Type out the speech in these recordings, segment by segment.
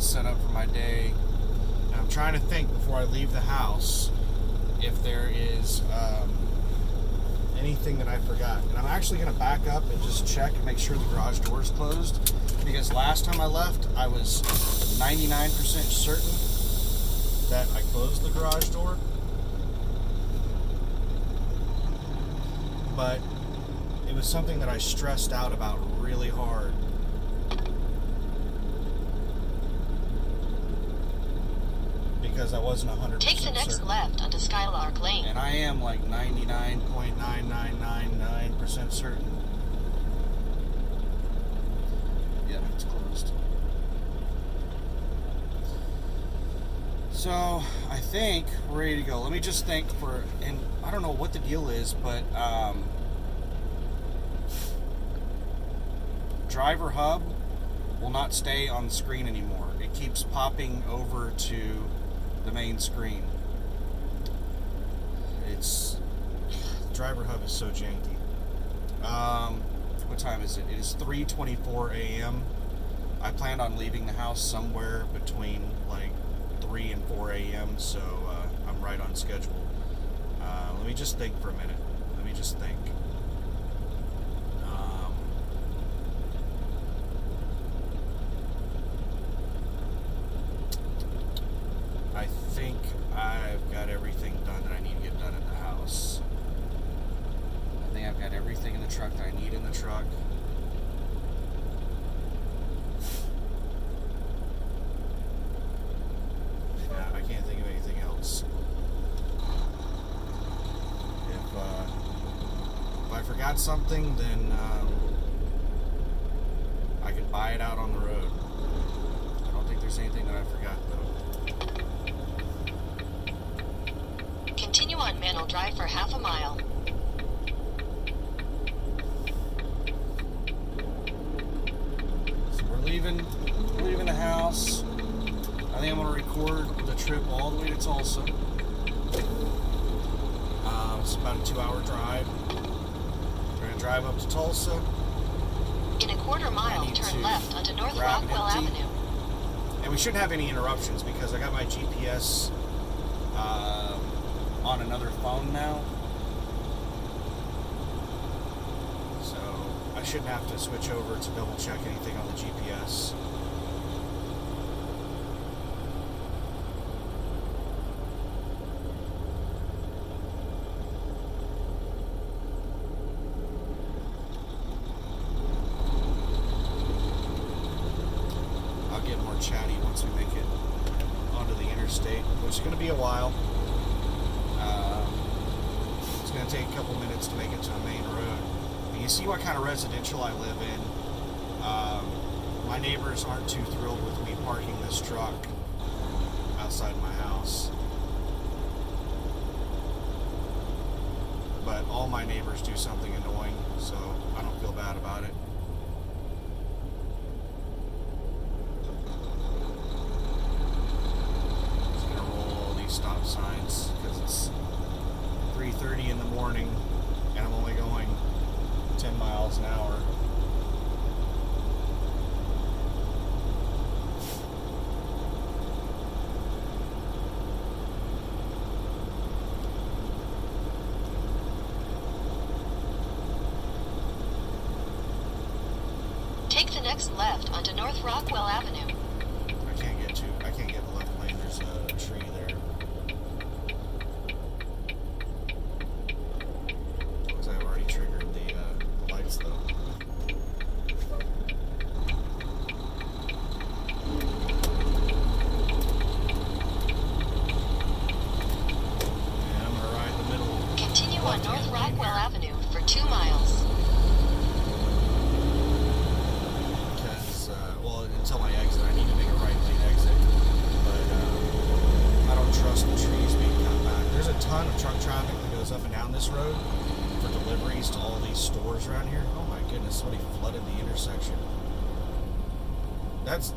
getting set up for my day. And I'm trying to think before I leave the house if there is anything that I forgot. And I'm actually going to back up and just check and make sure the garage door is closed. Because last time I left, I was 99% certain that I closed the garage door. But it was something that I stressed out about really hard. Because I wasn't 100% Take the next certain. left onto Skylark Lane. And I am like 99.9999% certain. Yeah, it's closed. So, I think we're ready to go. Let me just think for, and I don't know what the deal is, but driver hub will not stay on the screen anymore. It keeps popping over to the main screen. Driver hub is so janky. What time is it? It is 3:24 a.m. I planned on leaving the house somewhere between like 3 and 4 a.m. So I'm right on schedule. Let me just think for a minute. Let me just think. I think I've got everything done that I need to get done at the house. I think I've got everything in the truck that I need in the truck. Yeah, I can't think of anything else. If I forgot something, then I can buy it out on the road. I don't think there's anything that I forgot, though. Continue on Mantle Drive for half a mile. So we're leaving the house. I think I'm going to record the trip all the way to Tulsa. It's about a 2-hour drive. We're going to drive up to Tulsa. In a quarter mile, turn left onto North Rockwell Avenue. And we shouldn't have any interruptions because I got my GPS on another phone now. So I shouldn't have to switch over to double check anything on the GPS. I'll get more chatty once we make it onto the interstate, which is going to be a while. It's going to take a couple minutes to make it to a main road. And you see what kind of residential I live in. My neighbors aren't too thrilled with me parking this truck outside my house. But all my neighbors do something annoying, so I don't feel bad about it. Just going to roll all these stop signs because it's 3:30 in the morning and I'm only going 10 miles an hour. Take the next left onto North Rockwell Avenue. I can't get the left lane. There's a tree there. Because I've already triggered the lights though. And I'm gonna ride the middle. Continue on North Rockwell Avenue for 2 miles. Until my exit, I need to make a right lane exit, but I don't trust the trees being cut back. There's a ton of truck traffic that goes up and down this road for deliveries to all these stores around here. Oh my goodness, somebody flooded the intersection. That's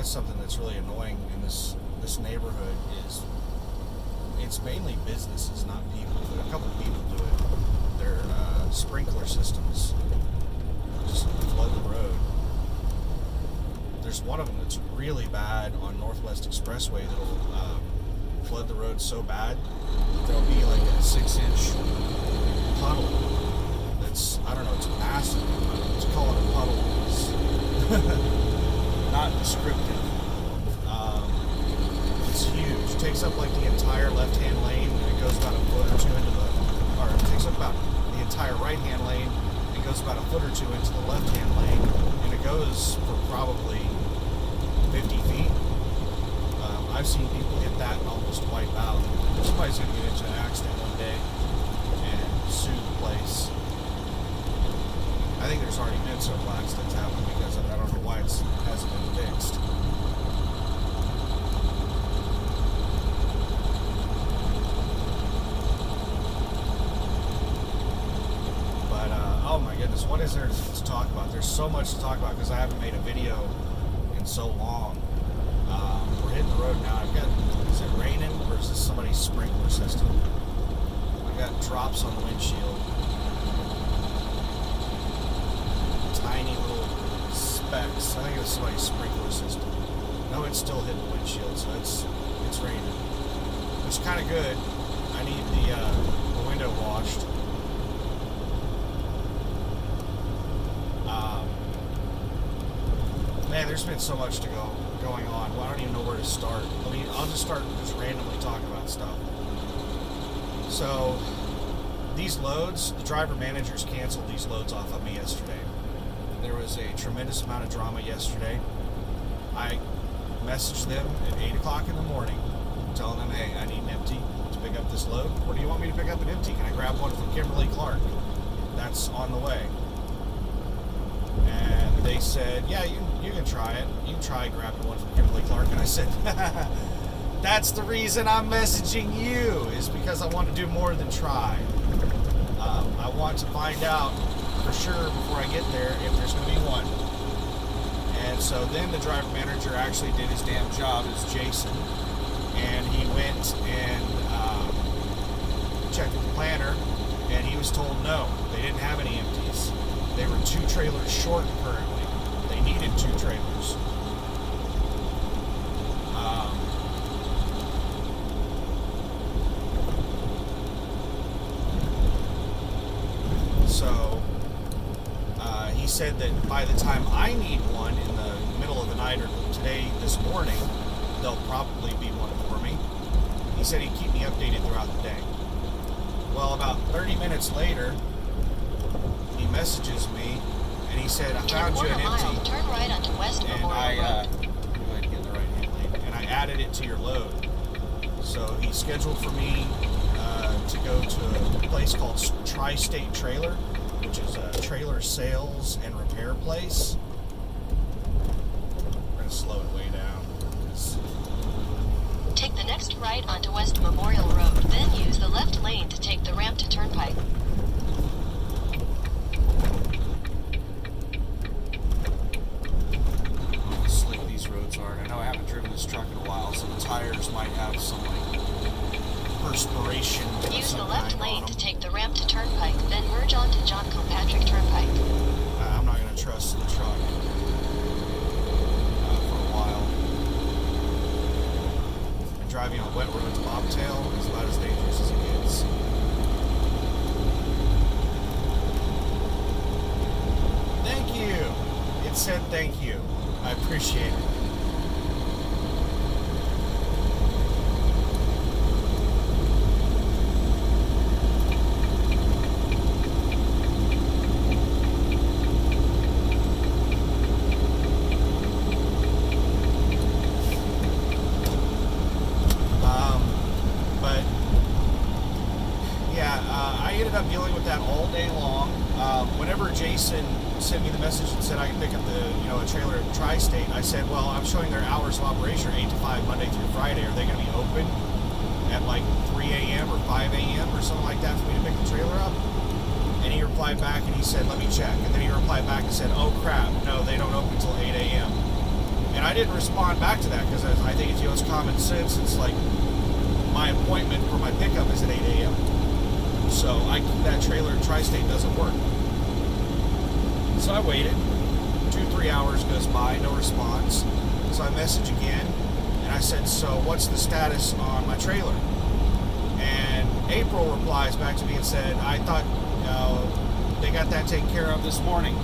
something that's really annoying in this neighborhood. Is it's mainly businesses, not people. But a couple people do it. Their sprinkler systems just flood the road. there's one of them that's really bad on Northwest Expressway that'll flood the road so bad that there'll be like a 6-inch puddle that's, I don't know, it's massive. To call it a puddle is not descriptive. It's huge. It takes up like the entire left-hand lane, and it goes about a foot or two into the, or it takes up about the entire right-hand lane, and goes about a foot or two into the left-hand lane, and it goes for probably 50 feet. I've seen people hit that and almost wipe out. Somebody's going to get into an accident one day and sue the place. I think there's already been several accidents happening because of it. I don't know why it hasn't been fixed. But, oh my goodness, what is there to talk about? There's so much to talk about because I haven't made a video in so long. We're hitting the road now. I've got, is it raining or is this somebody's sprinkler system? I've got drops on the windshield. Tiny little specks. I think it was somebody's sprinkler system. No, it's still hitting the windshield, so it's raining. It's kind of good. I need the window washed. Man, there's been so much going on. Well, I don't even know where to start. I'll just start just randomly talking about stuff. So, these loads, the driver managers canceled these loads off of me yesterday. There was a tremendous amount of drama yesterday. I messaged them at 8 o'clock in the morning, telling them, hey, I need an empty to pick up this load. What do you want me to pick up an empty? Can I grab one from Kimberly Clark? That's on the way. And they said, yeah, you can try it. You can try grabbing one from Kimberly Clark. And I said, that's the reason I'm messaging you, is because I want to do more than try. I want to find out for sure before I get there if there's going to be one. And so then the driver manager actually did his damn job as Jason. And he went and checked with the planner, and he was told no, they didn't have any empties. They were 2 trailers short currently. They needed 2 trailers. So he said that by the time I need one in the middle of the night or this morning, there'll probably be one for me. He said he'd keep me updated throughout the day. Well, about 30 minutes later, he messages me and he said, I found you an empty. Turn right onto West Memorial Road. Go ahead and get in the right hand lane. And I added it to your load. So he scheduled for me to go to a place called Tri-State Trailer, which is a trailer sales and repair place. We're going to slow it way down. Take the next right onto West Memorial Road, then use the left lane to take the ramp to Turnpike. Oh, how slick these roads are. I know I haven't driven this truck in a while, so the tires might have some perspiration. Use the left lane to take the ramp to Turnpike, then merge onto John Kilpatrick Turnpike. I'm not going to trust the truck for a while. And driving on wet roads bobtail is about as dangerous as it gets. Thank you! It said thank you. I appreciate it. Whenever Jason sent me the message and said I could pick up a trailer at Tri-State, I said, well, I'm showing their hours of operation are 8 to 5 Monday through Friday. Are they going to be open at like 3 a.m. or 5 a.m. or something like that for me to pick the trailer up? And he replied back and he said, let me check. And then he replied back and said, oh crap, no, they don't open until 8 a.m. And I didn't respond back to that because I think it's common sense. It's like my appointment for my pickup is at 8 a.m. So that trailer at Tri-State doesn't work. So I waited. 3 hours goes by, no response. So I message again, and I said, so what's the status on my trailer? And April replies back to me and said, I thought they got that taken care of this morning.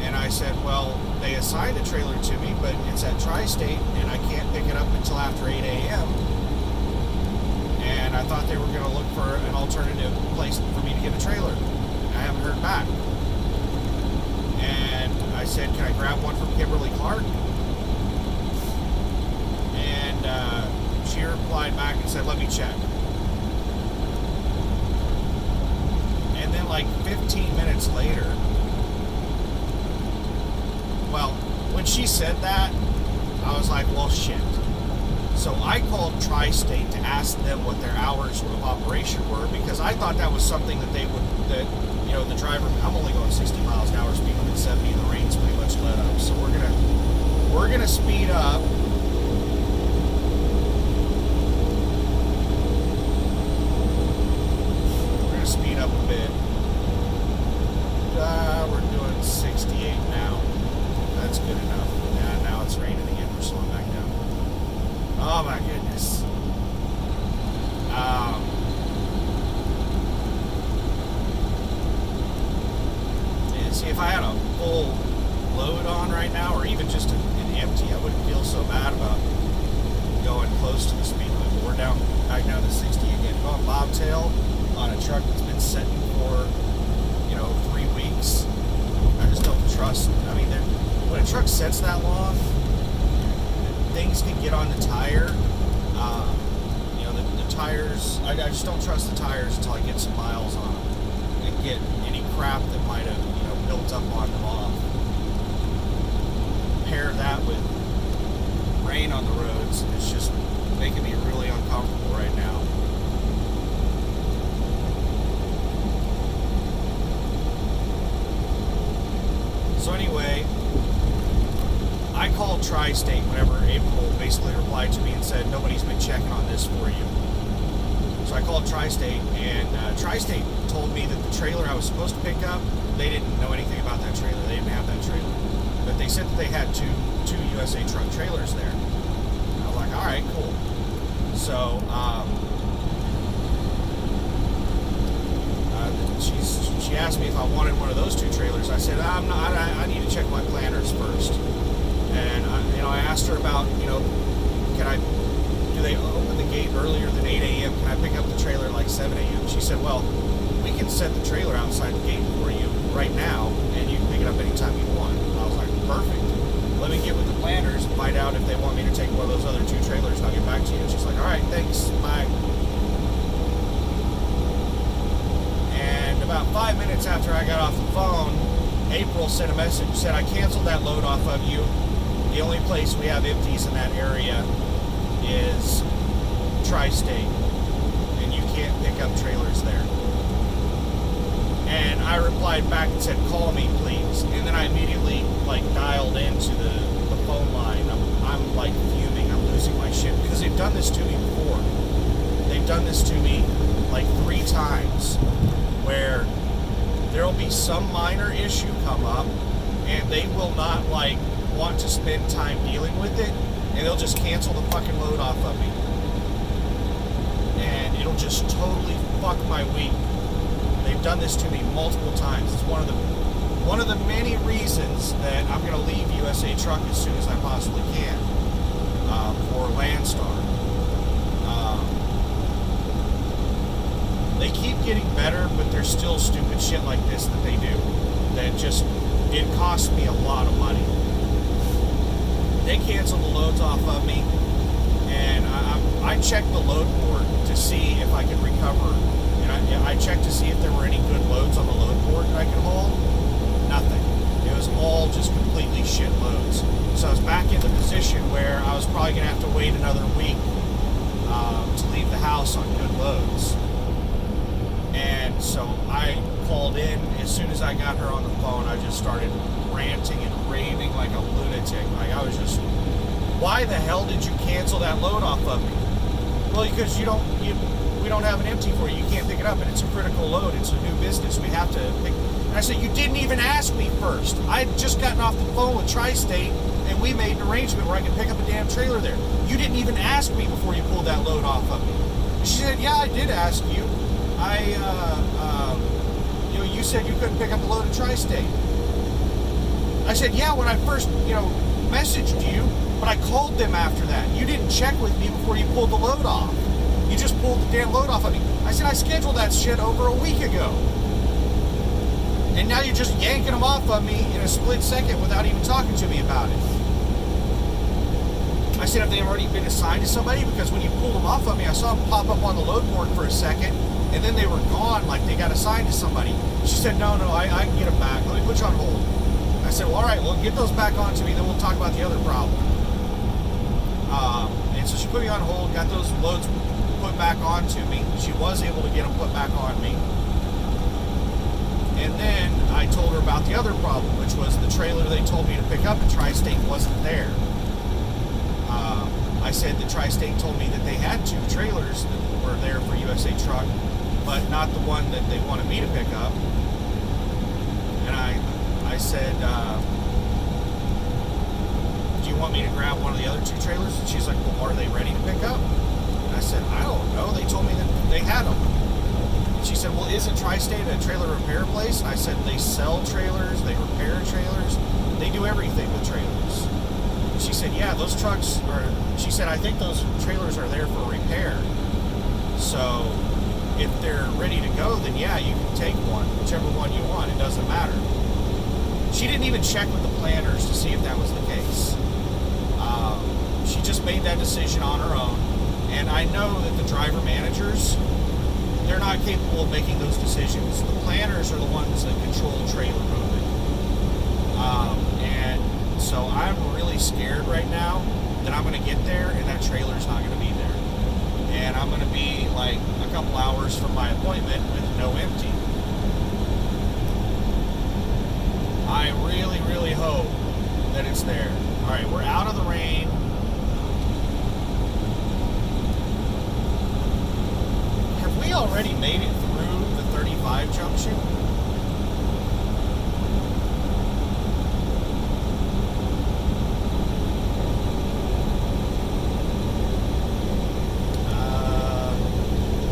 And I said, well, they assigned a trailer to me, but it's at Tri-State, and I can't pick it up until after 8 a.m. And I thought they were going to look for an alternative place for me to get a trailer. I haven't heard back. And I said, can I grab one from Kimberly Clark? And she replied back and said, let me check. And then like 15 minutes later, well, when she said that, I was like, well, shit. So I called Tri-State to ask them what their hours of operation were, because I thought that was something that they would, that, you know, the driver, I'm only going 60 miles an hour, speeding at 70, and the rain's pretty much let up. So we're gonna speed up. We're gonna speed up a bit. We're doing 68 now. That's good enough. Yeah, now it's raining again. We're slowing back down. Oh my goodness. And see, if I had a full load on right now, or even just an empty, I wouldn't feel so bad about going close to the speed limit. But we're back down to 60 again. Going bobtail on a truck that's been sitting for, 3 weeks. I just don't trust. I mean, when a truck sits that long, things can get on the tire. The tires, I just don't trust the tires until I get some miles on them and get any crap that might have, built up on them off. Pair that with rain on the roads, it's just making me really uncomfortable right now. So anyway, I called Tri-State whenever April basically replied to me and said, nobody's been checking on this for you. So I called Tri-State, and Tri-State told me that the trailer I was supposed to pick up, they didn't know anything about that trailer. They didn't have that trailer. But they said that they had two USA truck trailers there. I was like, all right, cool. So, she asked me if I wanted one of those two trailers. I said, I need to check my planners first. And I asked her about, do they open the gate earlier than 8 a.m.? Can I pick up the trailer at like 7 a.m.? She said, well, we can set the trailer outside the gate for you right now, and you can pick it up anytime you want. And I was like, perfect. Let me get with the planners and find out if they want me to take one of those other two trailers, and I'll get back to you. And she's like, all right, thanks, bye. And about 5 minutes after I got off the phone, April sent a message, said, I canceled that load off of you. The only place we have empties in that area is Tri-State, and you can't pick up trailers there. And I replied back and said, call me, please. And then I immediately, dialed into the phone line. I'm fuming. I'm losing my shit, because they've done this to me before. They've done this to me, 3 times, where there will be some minor issue come up, and they will not, want to spend time dealing with it, and they'll just cancel the fucking load off of me. And it'll just totally fuck my week. They've done this to me multiple times. It's one of the many reasons that I'm going to leave USA Truck as soon as I possibly can for Landstar. They keep getting better, but there's still stupid shit like this that they do. That just, it costs me a lot of money. They canceled the loads off of me, and I checked the load board to see if I could recover. And I checked to see if there were any good loads on the load board that I could haul. Nothing. It was all just completely shit loads. So I was back in the position where I was probably going to have to wait another week to leave the house on good loads. And so I called in. As soon as I got her on the phone, I just started ranting and raving like a lunatic. I was just, why the hell did you cancel that load off of me? Well, because we don't have an empty for you. You can't pick it up, and it's a critical load. It's a new business. We have to pick. And I said, you didn't even ask me first. I had just gotten off the phone with Tri-State, and we made an arrangement where I could pick up a damn trailer there. You didn't even ask me before you pulled that load off of me. And she said, yeah, I did ask you. You said you couldn't pick up a load at Tri-State. I said, yeah, when I first, messaged you, but I called them after that. You didn't check with me before you pulled the load off. You just pulled the damn load off of me. I said, I scheduled that shit over a week ago. And now you're just yanking them off of me in a split second without even talking to me about it. I said, have they already been assigned to somebody? Because when you pulled them off of me, I saw them pop up on the load board for a second, and then they were gone like they got assigned to somebody. She said, no, I can get them back. Let me put you on hold. I said, well, all right, well, get those back onto me, then we'll talk about the other problem. And so she put me on hold, got those loads put back onto me. She was able to get them put back on me. And then I told her about the other problem, which was the trailer they told me to pick up at Tri-State wasn't there. I said that Tri-State told me that they had 2 trailers that were there for USA Truck, but not the one that they wanted me to pick up. And I said, do you want me to grab one of the other 2 trailers? And she's like, well, are they ready to pick up? And I said, I don't know. They told me that they had them. And she said, well, isn't Tri-State a trailer repair place? And I said, they sell trailers, they repair trailers, they do everything with trailers. And she said, yeah, those trucks are, she said, I think those trailers are there for repair. So if they're ready to go, then yeah, you can take one, whichever one you want. It doesn't matter. She didn't even check with the planners to see if that was the case. She just made that decision on her own. And I know that the driver managers, they're not capable of making those decisions. The planners are the ones that control trailer movement. And so I'm really scared right now that I'm going to get there and that trailer's not going to be there. And I'm going to be like a couple hours from my appointment with no empty. I really, really hope that it's there. All right, we're out of the rain. Have we already made it through the 35 junction?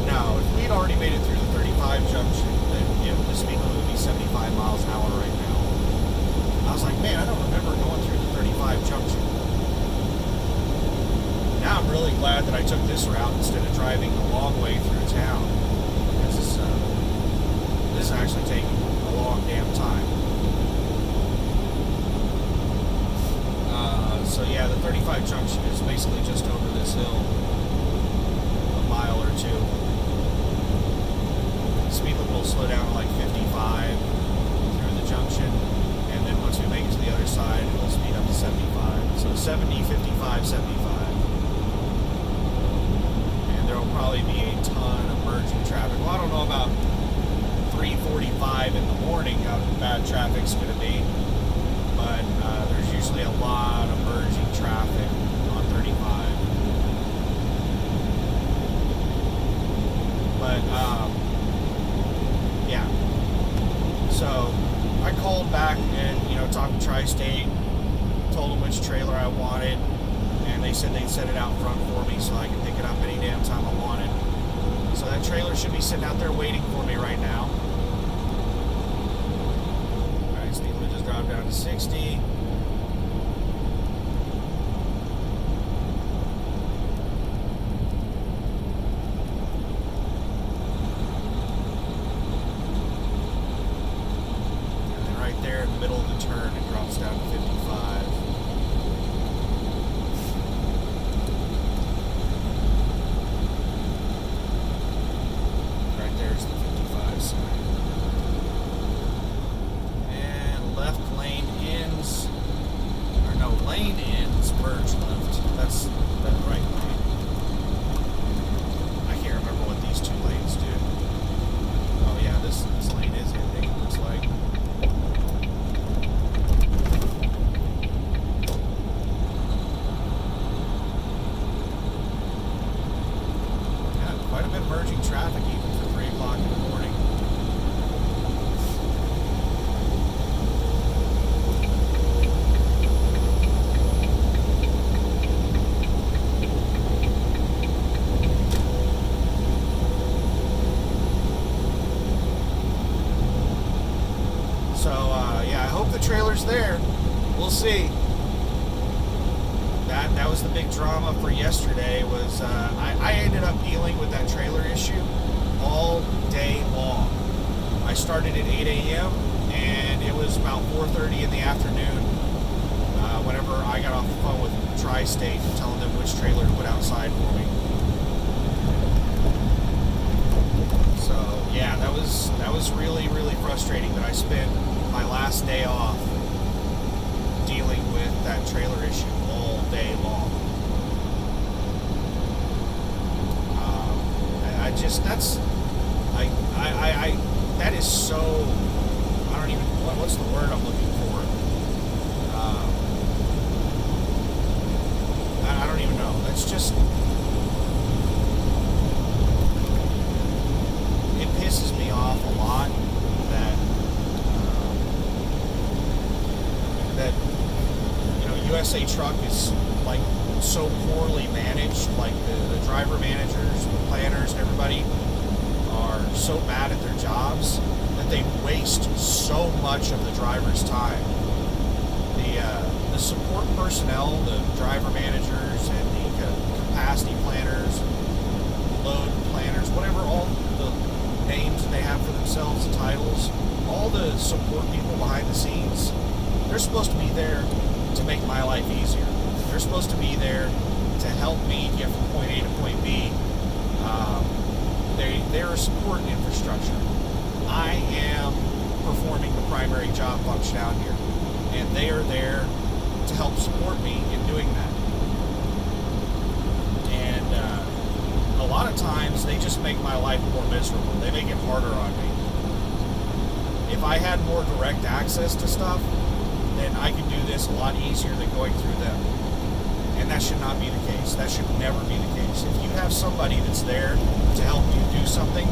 No, if we'd already made it through the 35 junction, then the speed limit would be 75 miles an hour right now. I was like, man, I don't remember going through the 35 junction. Now I'm really glad that I took this route instead of driving the long way through town. Because this is actually taking a long damn time. So yeah, the 35 junction is basically just over this hill, a mile or 2. The speed limit will slow down to like 55 through the junction. And then once we make it to the other side, it'll speed up to 75. So 70, 55, 75. And there will probably be a ton of merging traffic. Well, I don't know about 3:45 in the morning how bad traffic's going to be. But there's usually a lot of merging traffic on 35. But, yeah. So I called back and, talked to Tri-State, told them which trailer I wanted, and they said they'd set it out front for me so I could pick it up any damn time I wanted. So that trailer should be sitting out there waiting for me right now. Alright, speed limit just dropped down to 60. There in the middle of the turn, it drops down to 55. Right there's the 55 sign. And left lane ends haven't been merging traffic even for 3 o'clock in the morning. So, yeah, I hope the trailer's there. We'll see. That was the big drama for yesterday. Was I ended up dealing with that trailer issue all day long. I started at 8 a.m. and it was about 4:30 in the afternoon whenever I got off the phone with Tri-State telling them which trailer to put outside for me. So yeah, that was really, really frustrating that I spent my last day off dealing with that trailer issue all day long. That is so, I don't even, what's the word I'm looking for? I don't even know. It's just, it pisses me off a lot that USA Truck is like so poorly managed. Like the driver managers, the planners, and everybody are so bad at their jobs that they waste so much of the driver's time. The support personnel, the driver managers, and the capacity planners, load planners, whatever, all the names they have for themselves, the titles, all the support people behind the scenes, they're supposed to be there to make my life easier. They're supposed to be there to help me get from point A to point B. They're a support infrastructure. I am performing the primary job function out here, and they are there to help support me in doing that. And a lot of times they just make my life more miserable. They make it harder on me. If I had more direct access to stuff, then I could do this a lot easier than going through them. And that should not be the case. That should never be the case. If you have somebody that's there to help you do something,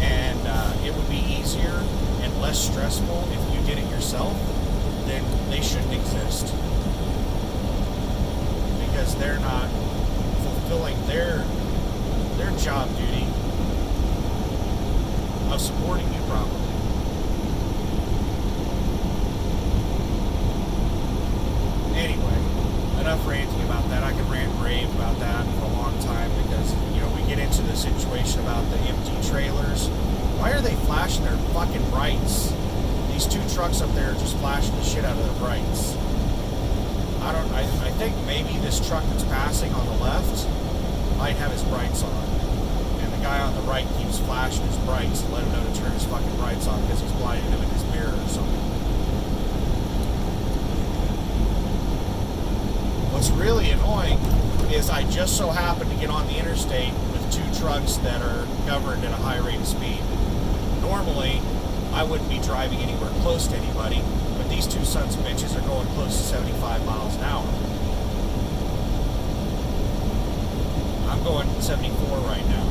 and it would be easier and less stressful if you did it yourself, then they shouldn't exist. Because they're not fulfilling their job duty of supporting you properly. Anyway, enough ranting about that. I could rant and rave about that for a long time because, we get into the situation about the empty trailers. Why are they flashing their fucking brights? These two trucks up there are just flashing the shit out of their brights. I think maybe this truck that's passing on the left might have his brights on. And the guy on the right keeps flashing his brights to let him know to turn his fucking brights on because he's blinding him in his mirror or something. What's really annoying is I just so happen to get on the interstate with two trucks that are governed at a high rate of speed. Normally, I wouldn't be driving anywhere close to anybody, but these two sons of bitches are going close to 75 miles an hour. I'm going 74 right now.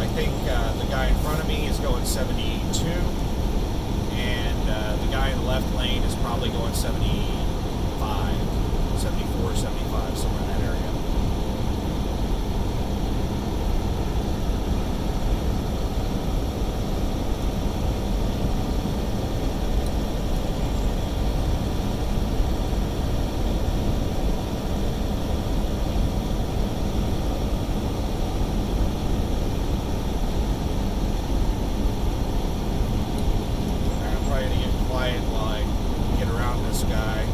I think the guy in front of me is going 72, and the guy in the left lane is probably going 75. 74, 75, somewhere in that area. I'm probably going to get quiet while I get around this guy.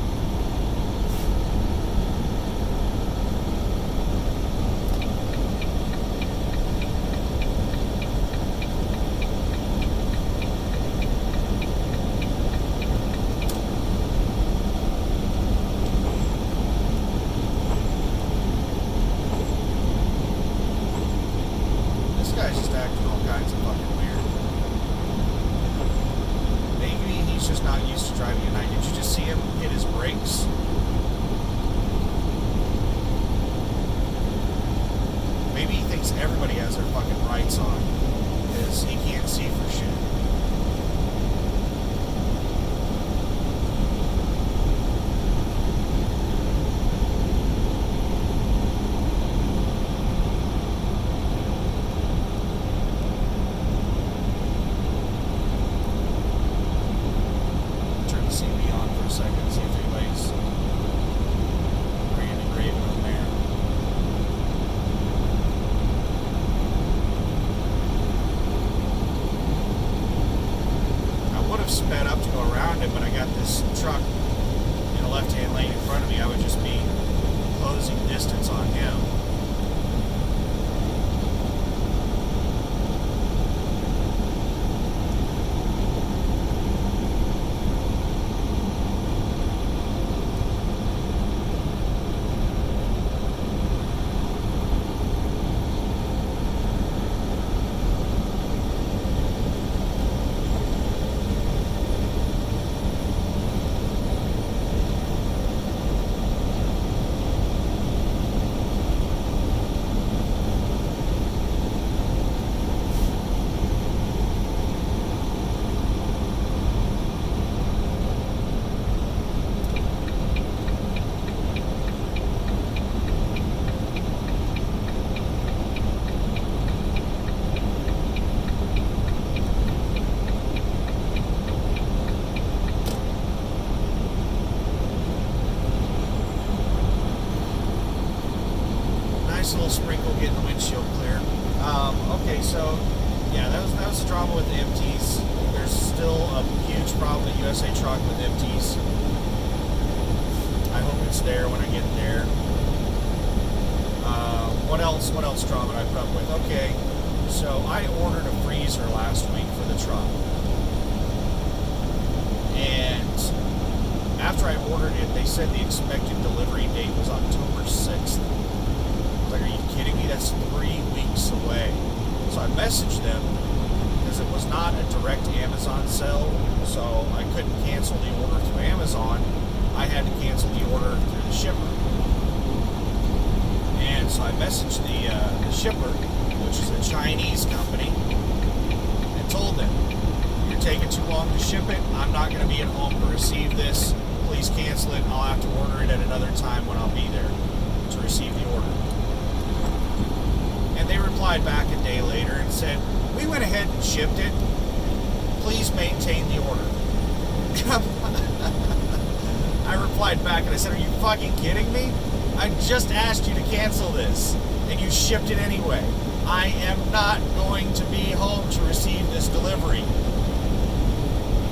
Guy's just acting all kinds of fucking weird. Maybe he's just not used to driving at night. Did you just see him hit his brakes? Maybe he thinks thinks everybody has their fucking rights on, because he can't see for shit. Turn the CB on for a second, see if anybody's brand engraving on there. I would have sped up to go around it, but I got this truck in a left-hand lane in front of me. I would just be closing distance on him. Nice little sprinkle getting the windshield clear. Okay, so yeah, that was the drama with the empties. There's still a huge problem at USA Truck with empties. I hope it's there when I get there. What else drama did I put up with? Okay, so I ordered a freezer last week for the truck, and after I ordered it, they said the expected delivery date was October 6th. Like, are you kidding me? That's 3 weeks away. So I messaged them because it was not a direct Amazon sell, so I couldn't cancel the order through Amazon. I had to cancel the order through the shipper. And so I messaged the shipper, which is a Chinese company, and told them, you're taking too long to ship it. I'm not going to be at home to receive this. Please cancel it. I'll have to order it at another time when I'll be there to receive the order. And they replied back a day later and said, we went ahead and shipped it. Please maintain the order. I replied back and I said, are you fucking kidding me? I just asked you to cancel this, and you shipped it anyway. I am not going to be home to receive this delivery.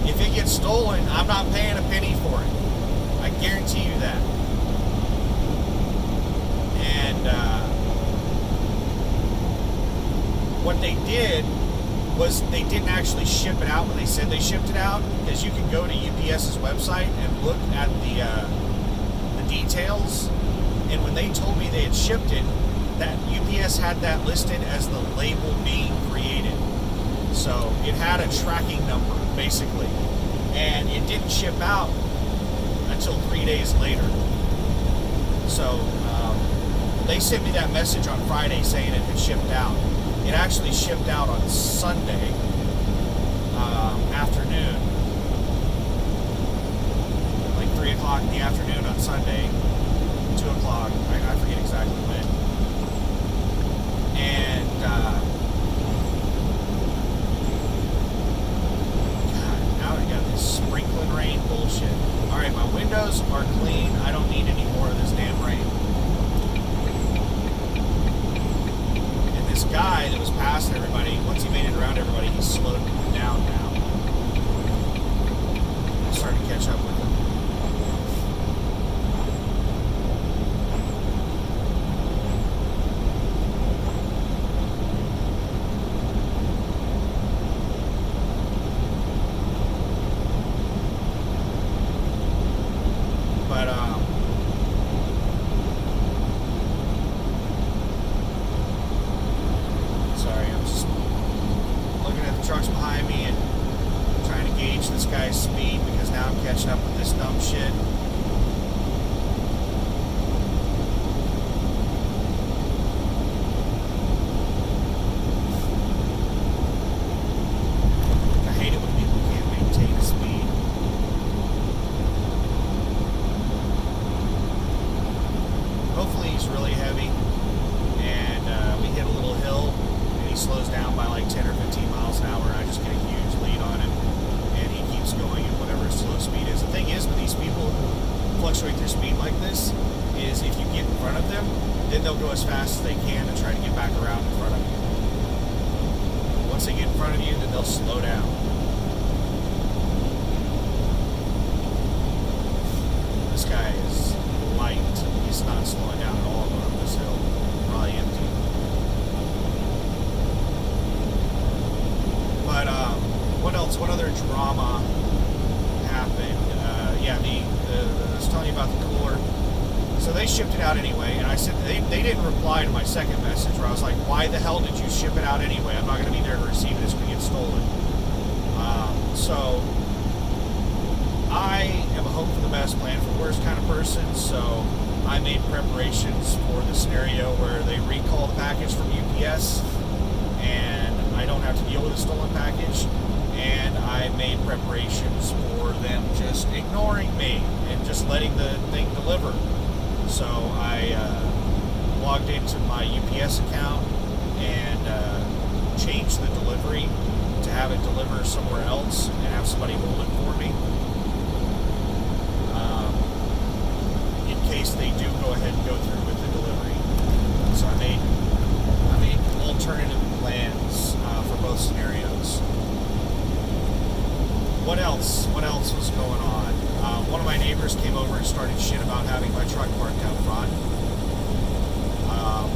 If it gets stolen, I'm not paying a penny for it. I guarantee you that. And what they did was they didn't actually ship it out when they said they shipped it out, because you can go to UPS's website and look at the details. And when they told me they had shipped it, that UPS had that listed as the label being created. So it had a tracking number, basically. And it didn't ship out until 3 days later. So they sent me that message on Friday saying it had shipped out. It actually shipped out on Sunday afternoon. Like 3 o'clock in the afternoon on Sunday. 2 o'clock, I forget exactly when. And, God, now we got this sprinkling rain bullshit. Alright, my windows are clean. I don't need any more of this damn rain. And this guy that was passing everybody, once he made it around everybody, he slowed down now. I'm starting to catch up with him. Sorry, I'm just looking at the trucks behind me and trying to gauge this guy's speed, because now I'm catching up with this dumb shit. slow down. This guy is light. He's not slowing down at all going up this hill. Probably empty. But, what else? What other drama happened? Yeah, I was telling you about the cooler. So they shipped it out anyway, and I said they didn't reply to my second message where I was like, why the hell did you ship it out anyway? I'm not going to be there to receive it. It's going to get stolen. So I am a hope for the best, plan for the worst kind of person, so I made preparations for the scenario where they recall the package from UPS and I don't have to deal with a stolen package, and I made preparations for them just ignoring me and just letting the thing deliver. So I logged into my UPS account and changed the delivery to have it deliver somewhere else and have somebody hold it for me. In case they do go ahead and go through with the delivery. So I made alternative plans for both scenarios. What else? What else was going on? One of my neighbors came over and started shit about having my truck parked out front.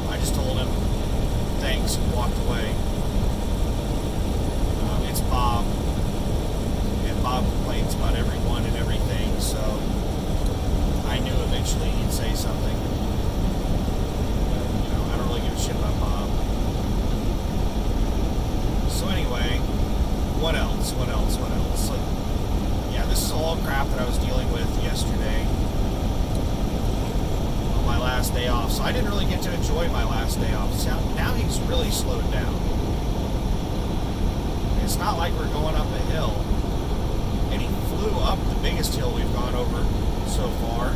I just told him thanks and walked away. It's Bob, and Bob complains about everyone and everything, so I knew eventually he'd say something. But, I don't really give a shit about Bob. So anyway, what else? Yeah, this is all crap that I was dealing with yesterday on my last day off. So I didn't really get to enjoy my last day off. So now he's really slowed down. It's not like we're going up a hill. And he flew up the biggest hill we've gone over so far.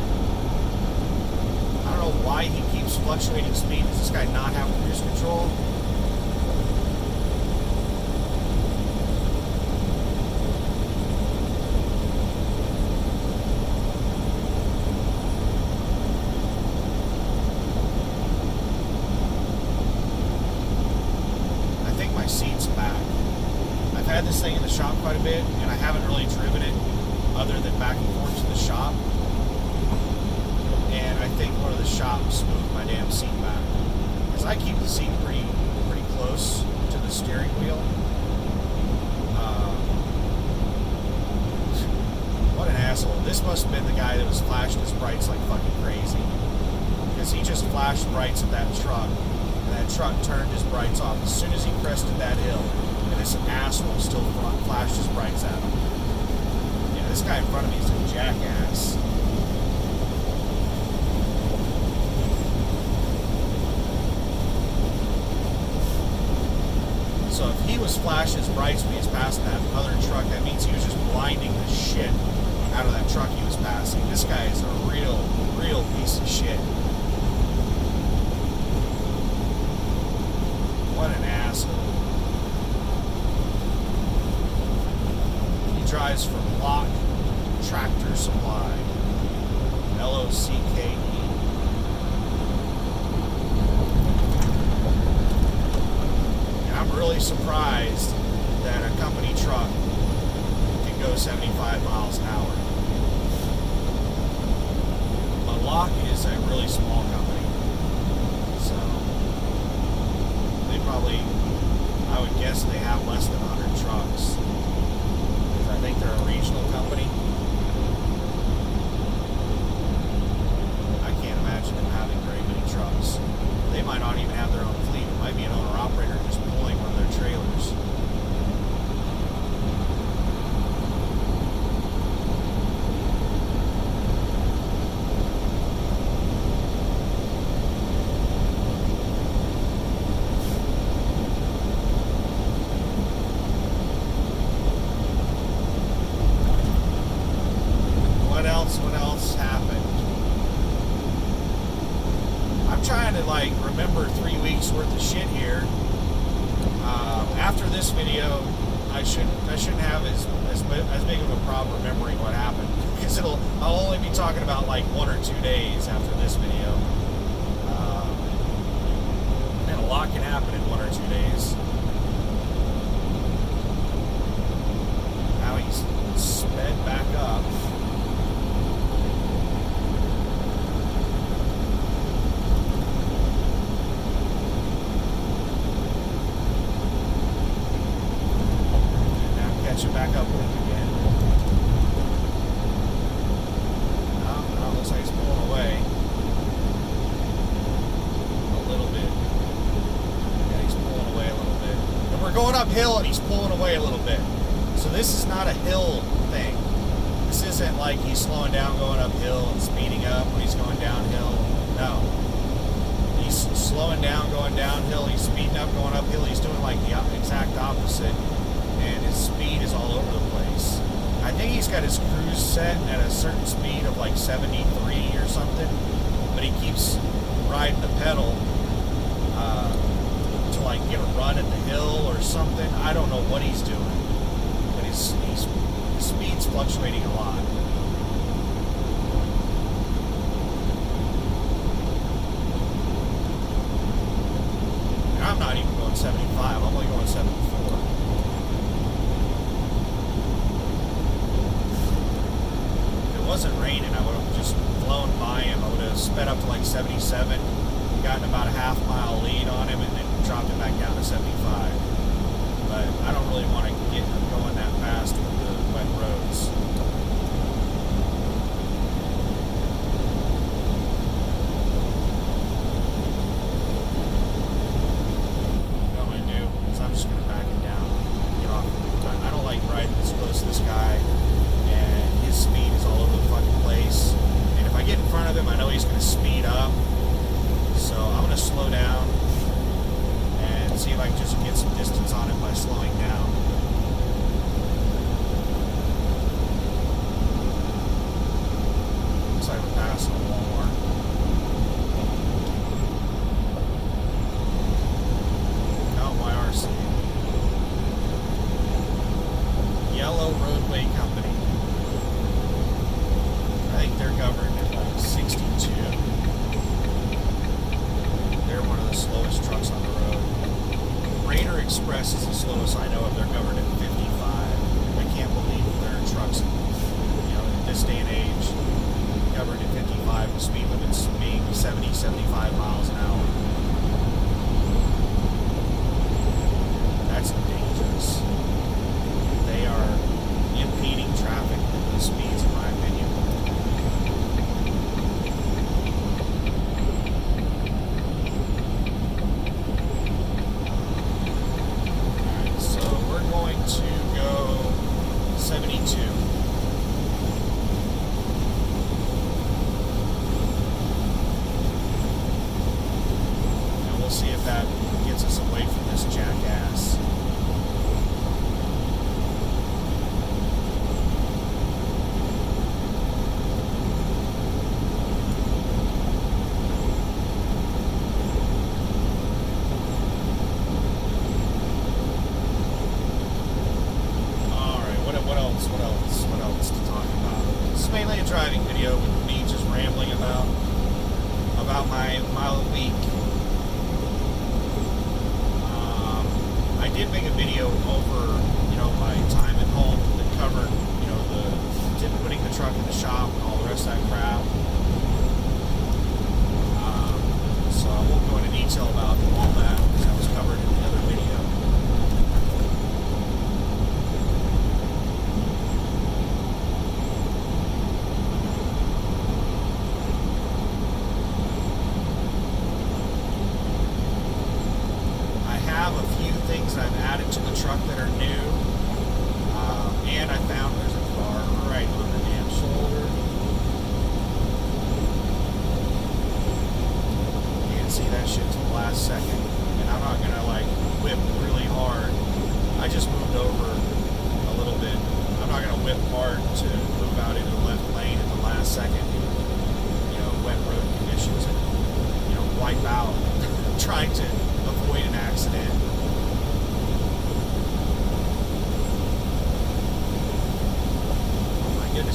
I don't know why he keeps fluctuating speed. Does this guy not have cruise control? My seat's back. I've had this thing in the shop quite a bit, and I haven't really driven it other than back and forth to the shop. And I think one of the shops moved my damn seat back, because I keep the seat pretty close to the steering wheel. What an asshole. This must have been the guy that was flashing his brights like fucking crazy, because he just flashed brights at that truck. That truck turned his brights off as soon as he crested that hill, and this asshole still flashed his brights at him. Yeah, this guy in front of me is a jackass. So if he was flashing his brights when he was passing that other truck, that means he was just blinding the shit out of that truck he was passing. This guy is a real piece of shit. What an asshole. He drives for Lock Tractor Supply. L-O-C-K-E. And I'm really surprised that a company truck can go 75 miles an hour. But Lock is a really small company. Probably, I would guess they have less than 100 trucks, because I think they're a regional company. I can't imagine them having very many trucks. They might not even have their own fleet. It might be an owner-operator just pulling one of their trailers. What else happened? I'm trying to remember 3 weeks worth of shit here. After this video, I shouldn't have as big of a problem remembering what happened, because I'll only be talking about 1 or 2 days after this video. And a lot can happen in 1 or 2 days. catch it back up with him again. No, looks like he's pulling away. A little bit. Yeah, he's pulling away a little bit. And we're going uphill and he's pulling away a little bit. So this is not a hill thing. This isn't like he's slowing down going uphill and speeding up when he's going downhill. No. He's slowing down going downhill, he's speeding up going uphill, he's doing like the exact opposite, and his speed is all over the place. I think he's got his cruise set at a certain speed of like 73 or something, but he keeps riding the pedal to like get a run at the hill or something. I don't know what he's doing, but his speed's fluctuating a lot. I'm not even going 75, I'm only going 74. If it wasn't raining, I would have just flown by him. I would have sped up to like 77, gotten about a half-mile lead on him, and then dropped it back down to 75. But I don't really want to get going that fast with the wet roads.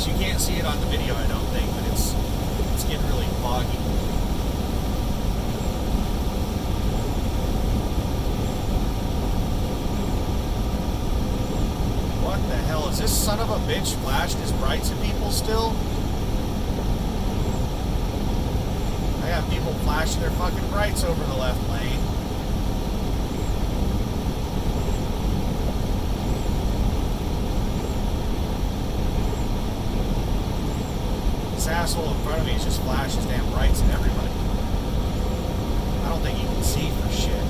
You can't see it on the video, I don't think, but it's getting really foggy. What the hell? Is this son of a bitch flashed his brights at people still? I got people flashing their fucking brights over the left lane. flash his damn brights at everybody. I don't think he can see for shit.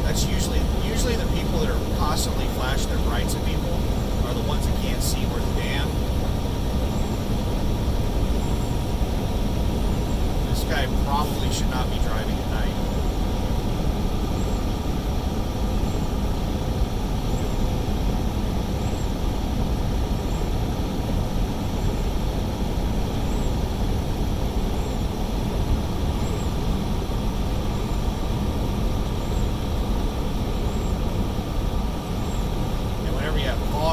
That's usually the people that are constantly flashing their brights at people are the ones that can't see worth a damn. This guy probably should not be driving at night.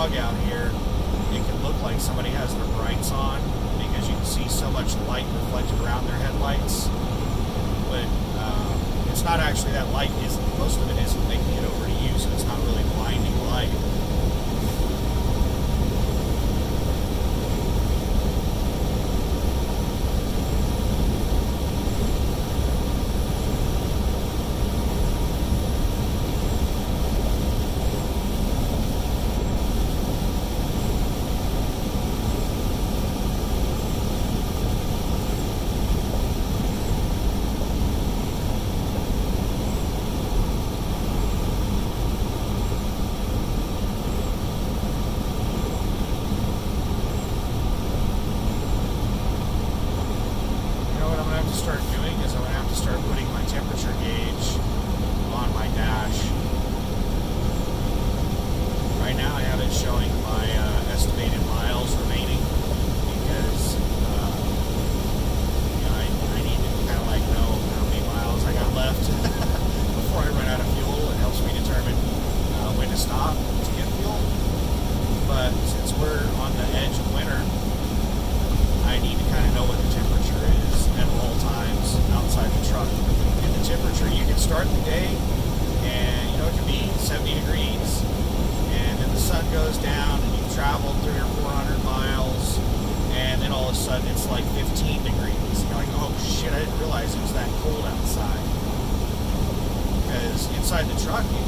Out here, it can look like somebody has their brights on because you can see so much light reflected around their headlights, but it's not actually that light. Most of it isn't making it over to you, so it's not really blinding light. Start doing is I'm going to have to start putting my temperature gauge on my dash. Right now I have it showing my estimated miles remaining because I need to kind of like know how many miles I got left before I run out of fuel. It helps me determine when to stop to get fuel. But since we're on the edge of winter, I need to kind of know what the temperature is at all times outside the truck. And the temperature, you can start the day and it can be 70 degrees, and then the sun goes down and you've traveled 300 or 400 miles, and then all of a sudden it's like 15 degrees. You're like, oh shit, I didn't realize it was that cold outside. Because inside the truck you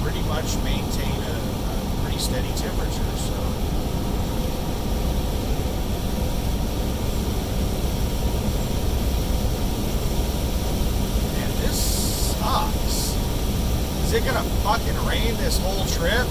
pretty much maintain a pretty steady temperature, so is it gonna fucking rain this whole trip?